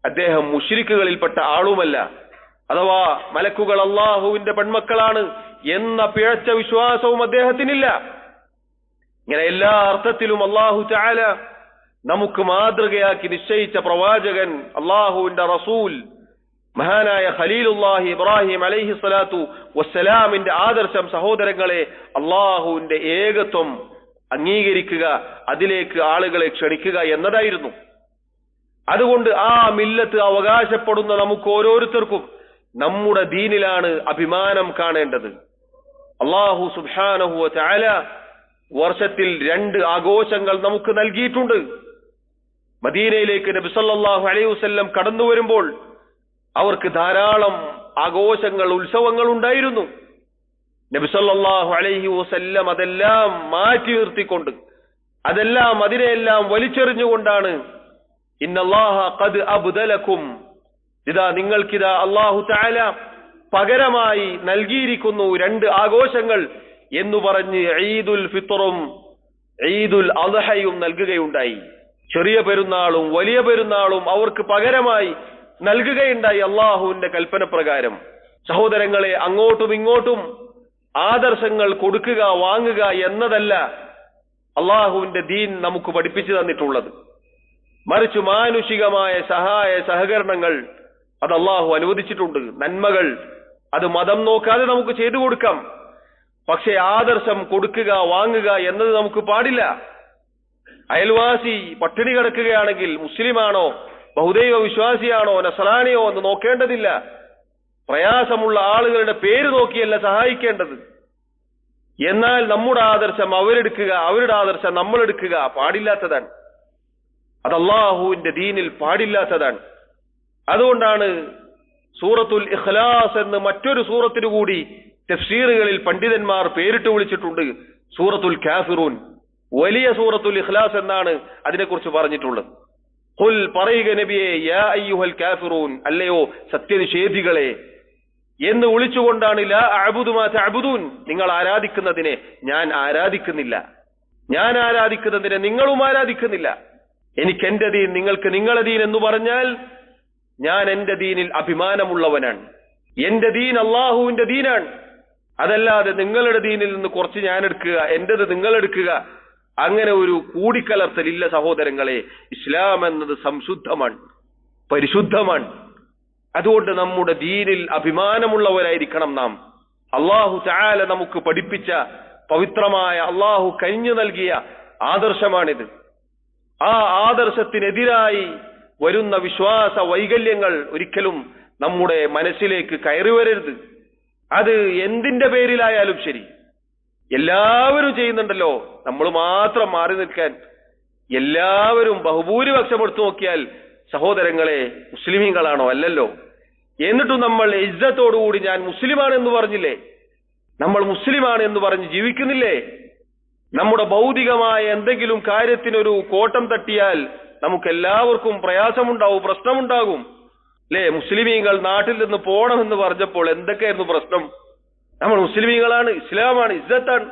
അദ്ദേഹം മുശ്രിക്കുകളിൽപ്പെട്ട ആളുമല്ല. അഥവാ മലക്കുകൾ അള്ളാഹുവിന്റെ പെൺമക്കളാണ് എന്ന പിഴച്ച വിശ്വാസവും അദ്ദേഹത്തിനില്ല. ഇങ്ങനെ എല്ലാ അർത്ഥത്തിലും അള്ളാഹു തആല നമുക്ക് മാതൃകയാക്കി നിശ്ചയിച്ച പ്രവാചകൻ അള്ളാഹുവിന്റെ റസൂൽ മഹാനായ ഖലീലുല്ലാഹി ഇബ്രാഹിം അലൈഹി സ്വലാത്തു വസ്സലാമിന്റെ ആദർശം സഹോദരങ്ങളെ അള്ളാഹുവിന്റെ ഏകത്വം അംഗീകരിക്കുക, അതിലേക്ക് ആളുകളെ ക്ഷണിക്കുക എന്നതായിരുന്നു. അതുകൊണ്ട് ആ മില്ലത്ത് അവകാശപ്പെടുന്ന നമുക്ക് ഓരോരുത്തർക്കും നമ്മുടെ ദീനിലാണ് അഭിമാനം കാണേണ്ടത്. അല്ലാഹു സുബ്ഹാനഹു വ തആല വർഷത്തിൽ 2 ആഘോഷങ്ങൾ നമുക്ക് നൽകിയിട്ടുണ്ട്. മദീനയിലേക്ക് നബി സല്ലല്ലാഹു അലൈഹി വസല്ലം കടന്നു വരുമ്പോൾ അവർക്ക് ധാരാളം ആഘോഷങ്ങൾ, ഉത്സവങ്ങൾ ഉണ്ടായിരുന്നു. നബി സല്ലല്ലാഹു അലൈഹി വസല്ലം അതെല്ലാം മാറ്റി നിർത്തിക്കൊണ്ട്, അതിനെയെല്ലാം വലിച്ചെറിഞ്ഞുകൊണ്ടാണ് ഇന്നല്ലാഹ ഖദ് അബ്ദലക്കും, ഇതാ നിങ്ങൾക്കിതാ അല്ലാഹു തആല പകരമായി നൽകിയിരിക്കുന്നു 2 ആഘോഷങ്ങൾ എന്ന് പറഞ്ഞ് ഈദുൽ ഫിത്റും ഈദുൽ അദ്ഹയും നൽകുകയുണ്ടായി. ചെറിയ പെരുന്നാളും വലിയ പെരുന്നാളും അവർക്ക് പകരമായി നൽകുകയുണ്ടായി അള്ളാഹുവിന്റെ കൽപ്പന പ്രകാരം. സഹോദരങ്ങളെ, അങ്ങോട്ടും ഇങ്ങോട്ടും ആദർശങ്ങൾ കൊടുക്കുക വാങ്ങുക എന്നതല്ല അള്ളാഹുവിന്റെ ദീൻ നമുക്ക് പഠിപ്പിച്ചു തന്നിട്ടുള്ളത്. മറിച്ച് മാനുഷികമായ സഹായ സഹകരണങ്ങൾ അത് അള്ളാഹു അനുവദിച്ചിട്ടുണ്ട്. നന്മകൾ അത് മതം നോക്കാതെ നമുക്ക് ചെയ്തു കൊടുക്കാം. പക്ഷെ ആദർശം കൊടുക്കുക വാങ്ങുക എന്നത് നമുക്ക് പാടില്ല. അയൽവാസി പട്ടിണി കിടക്കുകയാണെങ്കിൽ മുസ്ലിമാണോ, ബഹുദൈവ വിശ്വാസിയാണോ, നസ്രാനിയോ എന്ന് നോക്കേണ്ടതില്ല. പ്രയാസമുള്ള ആളുകളുടെ പേര് നോക്കിയല്ല സഹായിക്കേണ്ടത്. എന്നാൽ നമ്മുടെ ആദർശം അവരെടുക്കുക, അവരുടെ ആദർശം നമ്മൾ എടുക്കുക പാടില്ലാത്തതാണ്. അത് അല്ലാഹുവിന്റെ ദീനിൽ പാടില്ലാത്തതാണ്. അതുകൊണ്ടാണ് സൂറത്തുൽ ഇഖ്ലാസ് എന്ന് മറ്റൊരു സൂറത്തിനു കൂടി തഫ്സീറുകളിൽ പണ്ഡിതന്മാർ പേരിട്ട് വിളിച്ചിട്ടുണ്ട്. സൂറത്തുൽ കാഫിറൂൻ, വലിയ സൂറത്തുൽ ഇഖ്ലാസ് എന്നാണ് അതിനെക്കുറിച്ച് പറഞ്ഞിട്ടുള്ളത്. ഖുൽ, പറയുക നബിയെ, യാ അയ്യുഹൽ കാഫിറൂൻ, അല്ലയോ സത്യനിഷേധികളെ, എന്ന് വിളിച്ചുകൊണ്ടാണ് ലാ അഅ്ബുദു മാ തഅ്ബുദൂൻ, നിങ്ങൾ ആരാധിക്കുന്നതിനെ ഞാൻ ആരാധിക്കുന്നില്ല, ഞാൻ ആരാധിക്കുന്നതിനെ നിങ്ങളും ആരാധിക്കുന്നില്ല, എനിക്ക് എന്റെ ദീൻ നിങ്ങൾക്ക് നിങ്ങളെ ദീൻ എന്ന് പറഞ്ഞാൽ ഞാൻ എന്റെ ദീനിൽ അഭിമാനമുള്ളവനാണ്. എന്റെ ദീൻ അള്ളാഹുവിന്റെ ദീനാണ്. അതല്ലാതെ നിങ്ങളുടെ ദീനിൽ നിന്ന് കുറച്ച് ഞാൻ എടുക്കുക, എന്റേത് നിങ്ങൾ എടുക്കുക, അങ്ങനെ ഒരു കൂടിക്കലർത്തലില്ല സഹോദരങ്ങളെ. ഇസ്ലാം എന്നത് സംശുദ്ധമാണ്, പരിശുദ്ധമാണ്. അതുകൊണ്ട് നമ്മുടെ ദീനിൽ അഭിമാനമുള്ളവരായിരിക്കണം നാം. അള്ളാഹു തആല നമുക്ക് പഠിപ്പിച്ച പവിത്രമായ, അള്ളാഹു കനിഞ്ഞു നൽകിയ ആദർശമാണിത്. ആ ആദർശത്തിനെതിരായി വരുന്ന വിശ്വാസ വൈകല്യങ്ങൾ ഒരിക്കലും നമ്മുടെ മനസ്സിലേക്ക് കയറി വരരുത്. അത് എന്തിന്റെ പേരിലായാലും ശരി. എല്ലാവരും ചെയ്യുന്നുണ്ടല്ലോ, നമ്മൾ മാത്രം മാറി നിൽക്കാൻ. എല്ലാവരും ബഹുഭൂരിപക്ഷം എടുത്തു നോക്കിയാൽ സഹോദരങ്ങളെ മുസ്ലിമീങ്ങളാണോ? അല്ലല്ലോ. എന്നിട്ടും നമ്മൾ ഇജ്ജത്തോടുകൂടി ഞാൻ മുസ്ലിമാണെന്ന് പറഞ്ഞില്ലേ, നമ്മൾ മുസ്ലിമാണ് എന്ന് പറഞ്ഞ് ജീവിക്കുന്നില്ലേ? നമ്മുടെ ഭൗതികമായ എന്തെങ്കിലും കാര്യത്തിനൊരു കോട്ടം തട്ടിയാൽ നമുക്ക് എല്ലാവർക്കും പ്രയാസമുണ്ടാവും, പ്രശ്നമുണ്ടാകും അല്ലേ? മുസ്ലിമീങ്ങൾ നാട്ടിൽ നിന്ന് പോകണമെന്ന് പറഞ്ഞപ്പോൾ എന്തൊക്കെയായിരുന്നു പ്രശ്നം? നമ്മൾ മുസ്ലിമീങ്ങളാണ്, ഇസ്ലാമാണ്, ഇസ്സത്താണ്.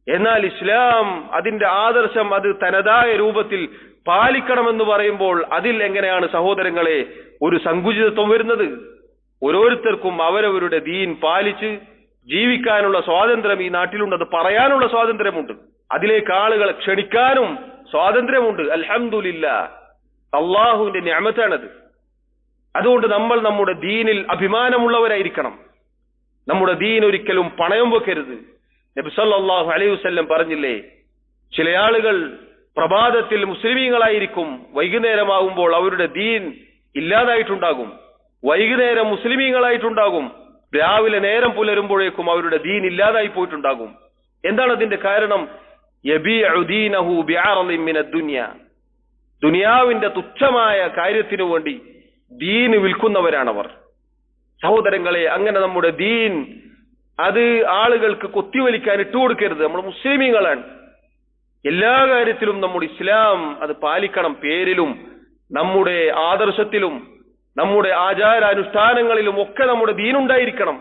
എന്നാൽ ഇസ്ലാം അതിന്റെ ആദർശം അത് തനതായ രൂപത്തിൽ പാലിക്കണമെന്ന് പറയുമ്പോൾ അതിൽ എങ്ങനെയാണ് സഹോദരങ്ങളെ ഒരു സങ്കുചിതത്വം വരുന്നത്? ഓരോരുത്തർക്കും അവരവരുടെ ദീൻ പാലിച്ച് ജീവിക്കാനുള്ള സ്വാതന്ത്ര്യം ഈ നാട്ടിലുണ്ട്. അത് പറയാനുള്ള സ്വാതന്ത്ര്യമുണ്ട്, അതിലേക്ക് ആളുകളെ ക്ഷണിക്കാനും സ്വാതന്ത്ര്യമുണ്ട്. അൽഹംദുലില്ലാഹ്, അള്ളാഹുവിന്റെ നിഅമത്താണത്. അതുകൊണ്ട് നമ്മൾ നമ്മുടെ ദീനിൽ അഭിമാനമുള്ളവരായിരിക്കണം. നമ്മുടെ ദീൻ ഒരിക്കലും പണയം വെക്കരുത്. നബി സല്ലല്ലാഹു അലൈഹി വസല്ലം പറഞ്ഞില്ലേ, ചില ആളുകൾ പ്രഭാതത്തിൽ മുസ്ലിമീങ്ങളായിരിക്കും, വൈകുന്നേരമാകുമ്പോൾ അവരുടെ ദീൻ ഇല്ലാതായിട്ടുണ്ടാകും. വൈകുന്നേരം മുസ്ലിമീങ്ങളായിട്ടുണ്ടാകും, രാവിലെ നേരം പുലരുമ്പോഴേക്കും അവരുടെ ദീൻ ഇല്ലാതായി പോയിട്ടുണ്ടാകും. എന്താണ് അതിന്റെ കാരണം? യബീഉ ദീനഹു ബിഅറളിൻ മിനദ് ദുനിയ, ദുനിയാവിന്റെ തുച്ഛമായ കാര്യത്തിനു വേണ്ടി ദീൻ വിൽക്കുന്നവരാണവർ. സഹോദരങ്ങളെ, അങ്ങനെ നമ്മുടെ ദീൻ അത് ആളുകൾക്ക് കൊത്തിവലിക്കാൻ ഇട്ടുകൊടുക്കരുത്. നമ്മൾ മുസ്ലിമീങ്ങളാണ്, എല്ലാ കാര്യത്തിലും നമ്മുടെ ഇസ്ലാം അത് പാലിക്കണം. പേരിലും നമ്മുടെ ആദർശത്തിലും നമ്മുടെ ആചാരാനുഷ്ഠാനങ്ങളിലും ഒക്കെ നമ്മുടെ ദീനുണ്ടായിരിക്കണം.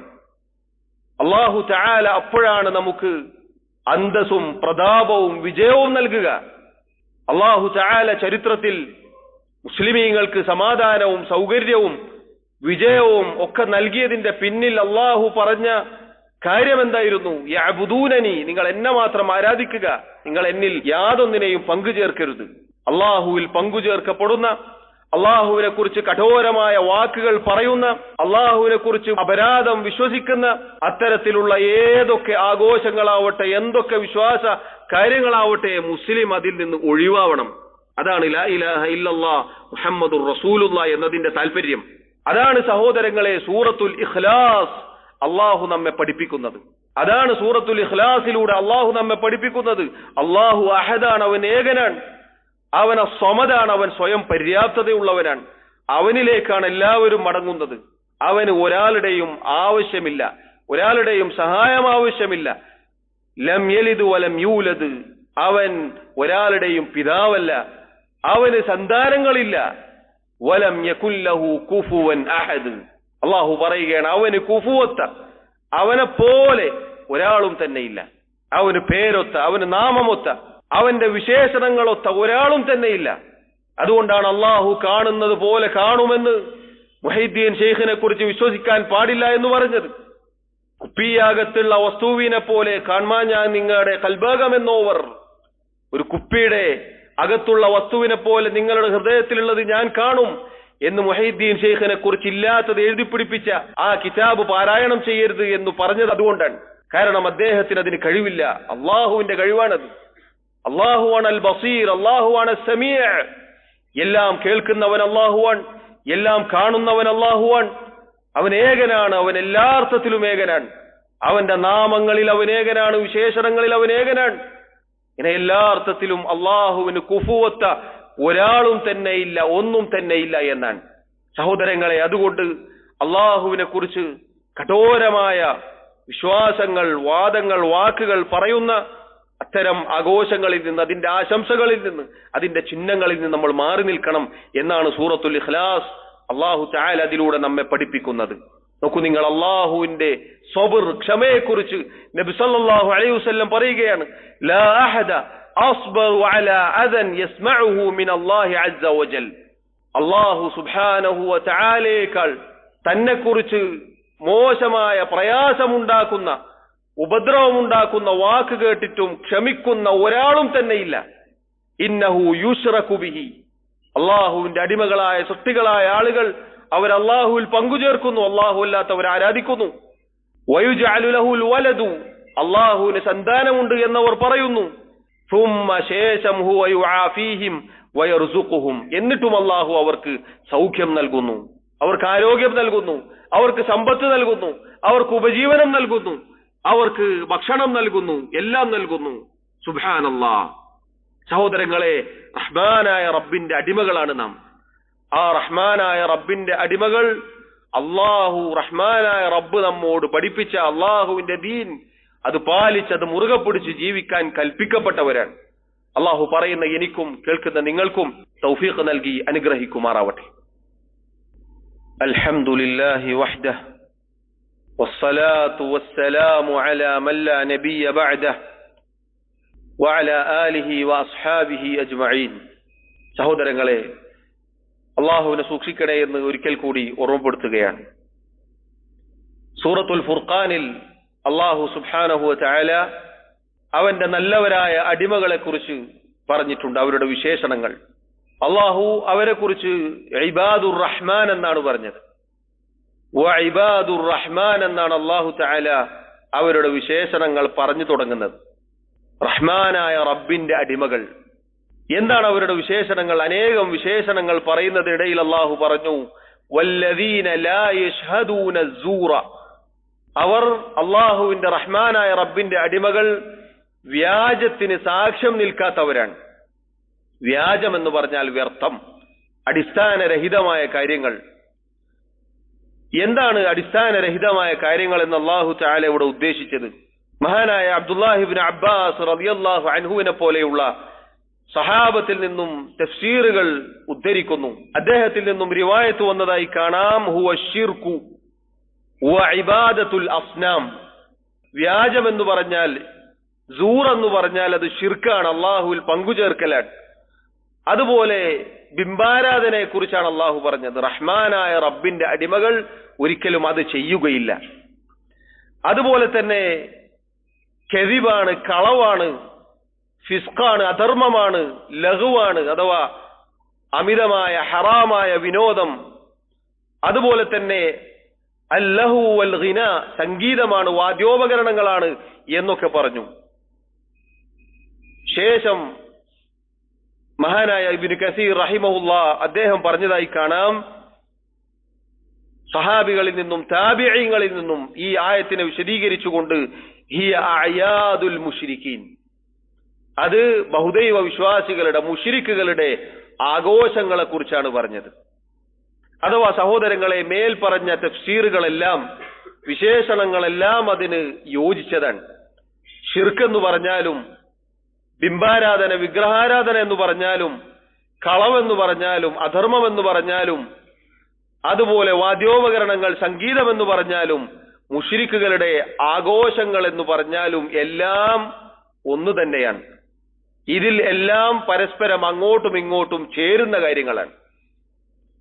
അല്ലാഹു തആല അപ്പോഴാണ് നമുക്ക് അന്തസ്സും പ്രതാപവും വിജയവും നൽകുക. അല്ലാഹു തആല ചരിത്രത്തിൽ മുസ്ലിമീങ്ങൾക്ക് സമാധാനവും സൗകര്യവും വിജയവും ഒക്കെ നൽകിയതിന്റെ പിന്നിൽ അല്ലാഹു പറഞ്ഞ കാര്യം എന്തായിരുന്നു? യഅ്ബുദൂനനി, നിങ്ങൾ എന്നെ മാത്രം ആരാധിക്കുക, നിങ്ങൾ എന്നിൽ യാതൊന്നിനെയും പങ്കുചേർക്കരുത്. അല്ലാഹുവിൽ പങ്കുചേർക്കപ്പെടുന്ന, അള്ളാഹുവിനെ കുറിച്ച് കഠോരമായ വാക്കുകൾ പറയുന്ന, അള്ളാഹുവിനെ കുറിച്ച് അപരാധം വിശ്വസിക്കുന്ന അത്തരത്തിലുള്ള ഏതൊക്കെ ആഘോഷങ്ങളാവട്ടെ, എന്തൊക്കെ വിശ്വാസ കാര്യങ്ങളാവട്ടെ, മുസ്ലിം അതിൽ നിന്ന് ഒഴിവാവണം. അതാണ് ലാ ഇലാഹ ഇല്ലല്ലാഹ് മുഹമ്മദുർ റസൂലുള്ളാഹ് എന്നതിന്റെ താല്പര്യം. അതാണ് സഹോദരങ്ങളെ സൂറത്തുൽ ഇഖ്ലാസ് അള്ളാഹു നമ്മെ പഠിപ്പിക്കുന്നത്. അതാണ് സൂറത്തുൽ ഇഖ്ലാസിലൂടെ അള്ളാഹു നമ്മെ പഠിപ്പിക്കുന്നത്. അള്ളാഹു അഹദാണ്, അവൻ ഏകനാണ്, അവൻ സ്വമദാണ്, അവൻ സ്വയം പര്യാപ്തതയുള്ളവനാണ്. അവനിലേക്കാണ് എല്ലാവരും മടങ്ങുന്നത്. അവന് ഒരാളുടെയും ആവശ്യമില്ല, ഒരാളുടെയും സഹായം ആവശ്യമില്ല. ലം യലിദ് വലം യൂലദ്, അവൻ ഒരാളുടെയും പിതാവല്ല, അവന് സന്താനങ്ങളില്ല. വലം യകുല്ലഹു കുഫുവൻ അഹദ്, അള്ളാഹു പറയുകയാണ് അവന് കുഫുവത്ത, അവനെ പോലെ ഒരാളും തന്നെയില്ല. അവന് പേരൊത്ത, അവന് നാമമൊത്ത, അവന്റെ വിശേഷണങ്ങളൊത്ത ഒരാളും തന്നെയില്ല. അതുകൊണ്ടാണ് അള്ളാഹു കാണുന്നത് പോലെ കാണുമെന്ന് മുഹൈദ്ദീൻ ഷെയ്ഖിനെ കുറിച്ച് വിശ്വസിക്കാൻ പാടില്ല എന്ന് പറഞ്ഞത്. കുപ്പിയാകത്തുള്ള വസ്തുവിനെ പോലെ കാണാൻ ഞാൻ നിങ്ങളുടെ കൽബാകമെന്നോവർ, ഒരു കുപ്പിയുടെ അകത്തുള്ള വസ്തുവിനെ പോലെ നിങ്ങളുടെ ഹൃദയത്തിലുള്ളത് ഞാൻ കാണും എന്ന് മുഹൈദ്ദീൻ ഷെയ്ഖിനെ കുറിച്ച് ഇല്ലാത്തത് എഴുതി പിടിപ്പിച്ച ആ കിതാബ് പാരായണം ചെയ്യരുത് എന്ന് പറഞ്ഞത് അതുകൊണ്ടാണ്. കാരണം അദ്ദേഹത്തിന് അതിന് കഴിവില്ല. അള്ളാഹുവിന്റെ കഴിവാണത്. അള്ളാഹുവാണ് അൽ ബസീർ, അള്ളാഹുവാണ് സമീഅ്, എല്ലാം കേൾക്കുന്നവൻ അള്ളാഹുവാൻ, എല്ലാം കാണുന്നവൻ അള്ളാഹുവാൻ. അവൻ ഏകനാണ്, അവൻ എല്ലാ അർത്ഥത്തിലും ഏകനാണ്. അവന്റെ നാമങ്ങളിൽ അവൻ ഏകനാണ്, വിശേഷണങ്ങളിൽ അവൻ ഏകനാണ്. ഇങ്ങനെ എല്ലാ അർത്ഥത്തിലും അള്ളാഹുവിന് കുഫുവത്ത ഒരാളും തന്നെ ഇല്ല, ഒന്നും തന്നെ ഇല്ല എന്നാണ്. സഹോദരങ്ങളെ, അതുകൊണ്ട് അള്ളാഹുവിനെ കുറിച്ച് കഠോരമായ വിശ്വാസങ്ങൾ, വാദങ്ങൾ, വാക്കുകൾ പറയുന്ന അത്തരം ആഘോഷങ്ങളിൽ നിന്ന്, അതിന്റെ ആശംസകളിൽ നിന്ന്, അതിന്റെ ചിഹ്നങ്ങളിൽ നിന്ന് നമ്മൾ മാറി നിൽക്കണം എന്നാണ് സൂറത്തുൽ ഇഖ്ലാസ് അല്ലാഹു തആല അതിലൂടെ നമ്മെ പഠിപ്പിക്കുന്നത്. നോക്കൂ നിങ്ങൾ, അള്ളാഹുവിന്റെ സബർ, ക്ഷമയെക്കുറിച്ച് നബി സല്ലല്ലാഹു അലൈഹി വസല്ലം പറയുകയാണ്, ലാ അഹദ അസ്ബറു അലാ അദൻ യസ്മഉഹു മിൻ അല്ലാഹി അസ്സ വജൽ. അല്ലാഹു സുബ്ഹാനഹു വ തആലയേക്കാൾ തന്നെക്കുറിച്ച് മോശമായ പ്രയാസമുണ്ടാക്കുന്ന, ഉപദ്രവമുണ്ടാക്കുന്ന വാക്ക് കേട്ടിട്ടും ക്ഷമിക്കുന്ന ഒരാളും തന്നെയില്ല. ഇന്നഹു യുശ്റകു ബിഹി. അള്ളാഹുവിന്റെ അടിമകളായ സൃഷ്ടികളായ ആളുകൾ അവർ അള്ളാഹുവിൽ പങ്കുചേർക്കുന്നു, അള്ളാഹു അല്ലാത്തവർ ആരാധിക്കുന്നു. വയുജഅലു ലഹുൽ വലദു. അള്ളാഹുവിന് സന്താനമുണ്ട് എന്നവർ പറയുന്നു. സുമ്മ ശേഷം ഹുവ യുആഫീഹിം വയർസുഖുഹും. എന്നിട്ടും അള്ളാഹു അവർക്ക് സൗഖ്യം നൽകുന്നു, അവർക്ക് ആരോഗ്യം നൽകുന്നു, അവർക്ക് സമ്പത്ത് നൽകുന്നു, അവർക്ക് ഉപജീവനം നൽകുന്നു, അവർക്ക് ഭക്ഷണം നൽകുന്നു, എല്ലാം നൽകുന്നു. സുബ്ഹാനല്ലാഹ്. സഹോദരങ്ങളെ, റഹ്മാനായ റബ്ബിന്റെ അടിമകളാണ് നാം. ആ റഹ്മാനായ റബ്ബിന്റെ അടിമകൾ, അള്ളാഹു റഹ്മാനായ റബ്ബ് നമ്മോട് പഠിപ്പിച്ച അള്ളാഹുവിന്റെ ദീൻ അത് പാലിച്ച് അത് മുറുകെ പിടിച്ച് ജീവിക്കാൻ കൽപ്പിക്കപ്പെട്ടവരാണ്. അള്ളാഹു പറയുന്ന എനിക്കും കേൾക്കുന്ന നിങ്ങൾക്കും തൗഫീഖ് നൽകി അനുഗ്രഹിക്കുമാറാവട്ടെ. അൽഹംദുലില്ലാഹി വഹ്ദഹു വസ്സലാത്തു വസ്സലാമു അലാ മൻ ലാ നബിയ്യ ബഅദഹു വഅലാ ആലിഹി വഅസ്ഹാബിഹി അജ്മഈൻ. സഹോദരങ്ങളെ, അള്ളാഹുവിനെ സൂക്ഷിക്കണേ എന്ന് ഒരിക്കൽ കൂടി ഓർമ്മപ്പെടുത്തുകയാണ്. സൂറത്തുൽ ഫുർഖാനിൽ അള്ളാഹു സുബ്ഹാനഹു വ തആല അവന്റെ നല്ലവരായ അടിമകളെ കുറിച്ച് പറഞ്ഞിട്ടുണ്ട്, അവരുടെ വിശേഷണങ്ങൾ. അള്ളാഹു അവരെ കുറിച്ച് ഇബാദുർ റഹ്മാൻ എന്നാണ് പറഞ്ഞത്. വഇബാദുർ റഹ്മാൻ എന്നാണ് അള്ളാഹു തആല അവരുടെ വിശേഷണങ്ങൾ പറഞ്ഞു തുടങ്ങുന്നത്. റഹ്മാനായ റബ്ബിന്റെ അടിമകൾ, എന്താണ് അവരുടെ വിശേഷണങ്ങൾ? അനേകം വിശേഷണങ്ങൾ പറയുന്നതിനിടയിൽ അള്ളാഹു പറഞ്ഞു, വല്ലദീന ലാ യശ്ഹദൂന അസ്സൂറ. അവർ, അള്ളാഹുവിന്റെ റഹ്മാനായ റബ്ബിന്റെ അടിമകൾ, വ്യാജത്തിന് സാക്ഷ്യം നിൽക്കാത്തവരാണ്. വ്യാജം എന്ന് പറഞ്ഞാൽ വ്യർത്ഥം, അടിസ്ഥാനരഹിതമായ കാര്യങ്ങൾ. എന്താണ് അടിസ്ഥാനരഹിതമായ കാര്യങ്ങൾ എന്ന് അള്ളാഹു തആല ഇവിടെ ഉദ്ദേശിച്ചത്? മഹാനായ അബ്ദുല്ലാഹി ഇബ്നു അബ്ബാസ് റളിയല്ലാഹു അൻഹുവിനെ പോലെയുള്ള സഹാബത്തിൽ നിന്നും തഫ്സീറുകൾ ഉദ്ധരിക്കുന്നു. അദ്ദേഹത്തിൽ നിന്നും റിവായത്ത് വന്നതായി കാണാം, ഹുവ ശിർകു വ ഇബാദത്തുൽ അസ്നാം. വ്യാജം എന്ന് പറഞ്ഞാൽ, സൂർ എന്ന് പറഞ്ഞാൽ അത് ഷിർക്കാണ്, അള്ളാഹുവിൽ പങ്കുചേർക്കലാണ്. അതുപോലെ ബിംബാരാധനയെ കുറിച്ചാണ് അള്ളാഹു പറഞ്ഞത്. റഹ്മാനായ റബ്ബിന്റെ അടിമകൾ ഒരിക്കലും അത് ചെയ്യുകയില്ല. അതുപോലെ തന്നെ കെദിബാണ്, കളവാണ്, ഫിസ്ഖാണ്, അധർമ്മമാണ്, ലഘുവാണ് അഥവാ അമിതമായ ഹറാമായ വിനോദം. അതുപോലെ തന്നെ അല്ലഹു വൽ ഗിന, സംഗീതമാണ്, വാദ്യോപകരണങ്ങളാണ് എന്നൊക്കെ പറഞ്ഞു. ശേഷം മഹാനായ ഇബ്നു കസീർ റഹിമഹുല്ലാ അദ്ദേഹം പറഞ്ഞതായി കാണാം, സഹാബികളിൽ നിന്നും താബിഈങ്ങളിൽ നിന്നും ഈ ആയത്തിനെ വിശദീകരിച്ചുകൊണ്ട്, ഹിയ അഅയാദുൽ മുശ്രിക്കീൻ, അത് ബഹുദൈവ വിശ്വാസികളുടെ, മുശ്രിക്കുകളുടെ ആഘോഷങ്ങളെ കുറിച്ചാണ് പറഞ്ഞത്. അഥവാ സഹോദരങ്ങളെ, മേൽ പറഞ്ഞ തഫ്സീറുകളെല്ലാം, വിശേഷണങ്ങളെല്ലാം അതിന് യോജിച്ചതാണ്. ഷിർക്ക് എന്ന് പറഞ്ഞാലും, ബിംബാരാധന, വിഗ്രഹാരാധന എന്ന് പറഞ്ഞാലും, കളവെന്ന് പറഞ്ഞാലും, അധർമ്മം എന്ന് പറഞ്ഞാലും, അതുപോലെ വാദ്യോപകരണങ്ങൾ, സംഗീതം എന്ന് പറഞ്ഞാലും, മുശ്രിക്കുകളുടെ ആഘോഷങ്ങൾ എന്ന് പറഞ്ഞാലും എല്ലാം ഒന്നു തന്നെയാണ്. ഇതിൽ എല്ലാം പരസ്പരം അങ്ങോട്ടും ഇങ്ങോട്ടും ചേരുന്ന കാര്യങ്ങളാണ്.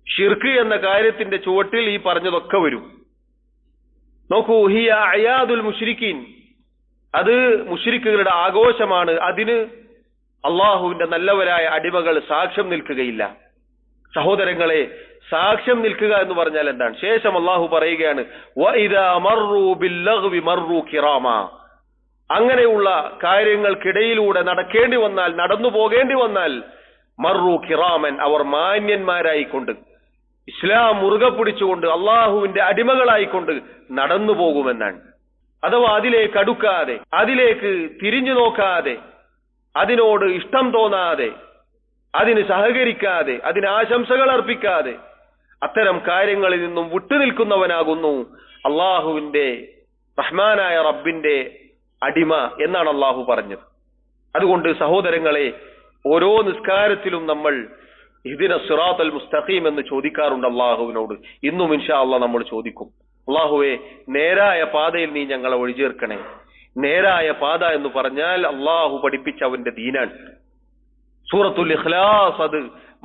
ഷിർക്ക് എന്ന കാര്യത്തിന്റെ ചുവട്ടിൽ ഈ പറഞ്ഞതൊക്കെ വരും. നോക്കൂ, ഹിയ അയാദുൽ മുശ്രിക്കീൻ, അത് മുശ്രിക്കുകളുടെ ആഘോഷമാണ്. അതിന് അള്ളാഹുവിന്റെ നല്ലവരായ അടിമകൾ സാക്ഷ്യം നിൽക്കുകയില്ല. സഹോദരങ്ങളെ, സാക്ഷ്യം നിൽക്കുക എന്ന് പറഞ്ഞാൽ എന്താണ്? ശേഷം അള്ളാഹു പറയുകയാണ്, വഇദാ മർറൂ ബില്ലഗ്വി മർറൂ കിറാമാ. അങ്ങനെയുള്ള കാര്യങ്ങൾക്കിടയിലൂടെ നടക്കേണ്ടി വന്നാൽ, നടന്നു പോകേണ്ടി വന്നാൽ, മർറൂ കിറാമൻ, അവർ മാന്യന്മാരായിക്കൊണ്ട്, ഇസ്ലാം മുറുകെ പിടിച്ചുകൊണ്ട്, അള്ളാഹുവിന്റെ അടിമകളായിക്കൊണ്ട് നടന്നു പോകുമെന്നാണ്. അഥവാ അതിലേക്ക് അടുക്കാതെ, അതിലേക്ക് തിരിഞ്ഞു നോക്കാതെ, അതിനോട് ഇഷ്ടം തോന്നാതെ, അതിന് സഹകരിക്കാതെ, അതിന് ആശംസകൾ അർപ്പിക്കാതെ, അത്തരം കാര്യങ്ങളിൽ നിന്നും വിട്ടുനിൽക്കുന്നവനാകുന്നു അള്ളാഹുവിന്റെ, റഹ്മാനായ റബ്ബിന്റെ അടിമ എന്നാണ് അള്ളാഹു പറഞ്ഞത്. അതുകൊണ്ട് സഹോദരങ്ങളെ, ഓരോ നിസ്കാരത്തിലും നമ്മൾ ഇഹ്ദിന സിറാത്തൽ മുസ്തഖീം എന്ന് ചോദിക്കാറുണ്ട് അള്ളാഹുവിനോട്. ഇന്നും ഇൻഷാ അള്ളാഹ് നമ്മൾ ചോദിക്കും. അള്ളാഹുവെ നേരായ പാതയിൽ നീ ഞങ്ങളെ ഒഴിചേർക്കണേ. നേരായ പാത എന്ന് പറഞ്ഞാൽ അള്ളാഹു പഠിപ്പിച്ച അവന്റെ ദീനാണ്. സൂറത്തുൽ ഇഖ്ലാസ് അത്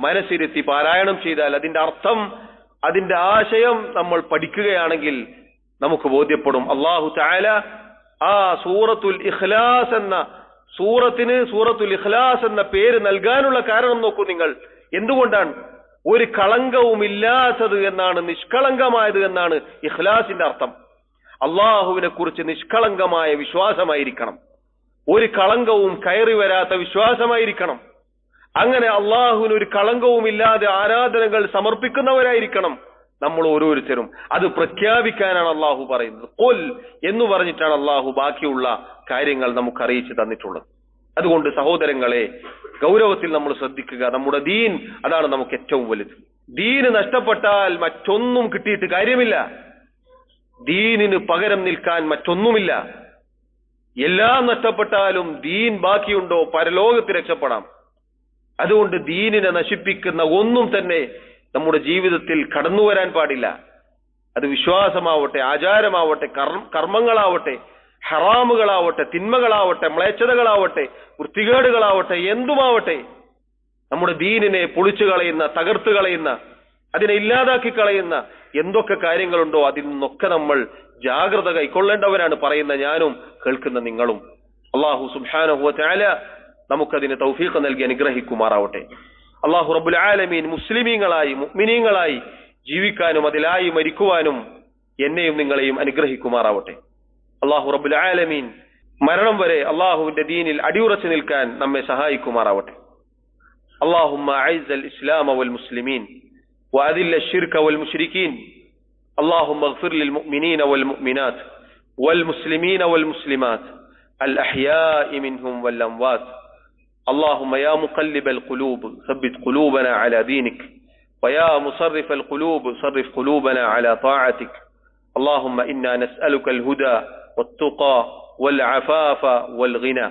മനസ്സിരുത്തി പാരായണം ചെയ്താൽ അതിന്റെ അർത്ഥം, അതിന്റെ ആശയം നമ്മൾ പഠിക്കുകയാണെങ്കിൽ നമുക്ക് ബോധ്യപ്പെടും. അള്ളാഹു തആല ആ സൂറത്തുൽ ഇഖ്ലാസ് എന്ന സൂറത്തിന് സൂറത്തുൽ ഇഖ്ലാസ് എന്ന പേര് നൽകാനുള്ള കാരണം നോക്കൂ നിങ്ങൾ. എന്തുകൊണ്ടാണ്? ഒരു കളങ്കവും ഇല്ലാത്തത് എന്നാണ്, നിഷ്കളങ്കമായത് എന്നാണ് ഇഖ്ലാസിന്റെ അർത്ഥം. അള്ളാഹുവിനെ കുറിച്ച് നിഷ്കളങ്കമായ വിശ്വാസമായിരിക്കണം, ഒരു കളങ്കവും കയറി വരാത്ത വിശ്വാസമായിരിക്കണം. അങ്ങനെ അള്ളാഹുവിന് ഒരു കളങ്കവും ഇല്ലാതെ ആരാധനകൾ സമർപ്പിക്കുന്നവരായിരിക്കണം നമ്മൾ ഓരോരുത്തരും. അത് പ്രഖ്യാപിക്കാനാണ് അള്ളാഹു പറയുന്നത്. ഖുൽ എന്ന് പറഞ്ഞിട്ടാണ് അള്ളാഹു ബാക്കിയുള്ള കാര്യങ്ങൾ നമുക്ക് അറിയിച്ചു തന്നിട്ടുള്ളത്. അതുകൊണ്ട് സഹോദരങ്ങളെ, ഗൗരവത്തിൽ നമ്മൾ ശ്രദ്ധിക്കുക. നമ്മുടെ ദീൻ അതാണ് നമുക്ക് ഏറ്റവും വലുത്. ദീന് നഷ്ടപ്പെട്ടാൽ മറ്റൊന്നും കിട്ടിയിട്ട് കാര്യമില്ല. ദീനിന് പകരം നിൽക്കാൻ മറ്റൊന്നുമില്ല. എല്ലാം നഷ്ടപ്പെട്ടാലും ദീൻ ബാക്കിയുണ്ടോ, പരലോകത്ത് രക്ഷപ്പെടാം. അതുകൊണ്ട് ദീനിനെ നശിപ്പിക്കുന്ന ഒന്നും തന്നെ നമ്മുടെ ജീവിതത്തിൽ കടന്നു വരാൻ പാടില്ല. അത് വിശ്വാസമാവട്ടെ, ആചാരമാവട്ടെ, കർമ്മങ്ങളാവട്ടെ, ഹറാമുകളാവട്ടെ, തിന്മകളാവട്ടെ, മ്ലേച്ഛതകളാവട്ടെ, വൃത്തികേടുകളാവട്ടെ, എന്തുമാവട്ടെ, നമ്മുടെ ദീനിനെ പൊളിച്ചു കളയുന്ന, തകർത്ത് കളയുന്ന, അതിനെ ഇല്ലാതാക്കി കളയുന്ന എന്തൊക്കെ കാര്യങ്ങളുണ്ടോ അതിൽ നിന്നൊക്കെ നമ്മൾ ജാഗ്രത കൈക്കൊള്ളേണ്ടവരാണ്, പറയുന്ന ഞാനും കേൾക്കുന്ന നിങ്ങളും. അല്ലാഹു സുബ്ഹാനഹു വ തആല നമുക്കതിന് തൗഫീഖ് നൽകി അനുഗ്രഹിക്കുമാറാവട്ടെ. അല്ലാഹു റബ്ബുൽ ആലമീൻ മുസ്ലിമീങ്ങളായി, മുഅ്മിനീങ്ങളായി ജീവിക്കാനും അതിലായി മരിക്കുവാനും എന്നെയും നിങ്ങളെയും അനുഗ്രഹിക്കുമാറാവട്ടെ. അല്ലാഹു റബ്ബുൽ ആലമീൻ മരണം വരെ അല്ലാഹുവിന്റെ ദീനിൽ അടിയുറച്ചു നിൽക്കാൻ നമ്മെ സഹായിക്കുമാറാവട്ടെ. اللهم أعز الإسلام والمسلمين وأذل الشرك والمشركين. اللهم اغفر للمؤمنين والمؤمنات والمسلمين والمسلمات الأحياء منهم والأموات. اللهم يا مقلب القلوب ثبت قلوبنا على دينك، ويا مصرف القلوب صرف قلوبنا على طاعتك. اللهم إنا نسألك الهدى والتقى والعفاف والغنى.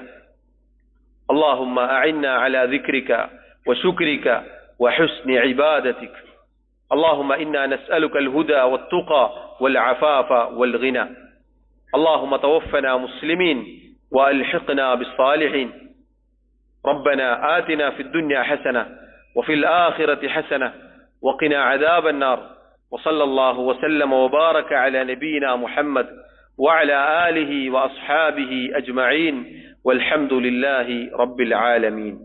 اللهم أعنا على ذكرك وشكرك وحسن عبادتك. اللهم إنا نسألك الهدى والتقى والعفاف والغنى. اللهم توفنا مسلمين وألحقنا بالصالحين. ربنا آتنا في الدنيا حسنة وفي الآخرة حسنة وقنا عذاب النار. وصلى الله وسلم وبارك على نبينا محمد وعلى آله وأصحابه أجمعين والحمد لله رب العالمين.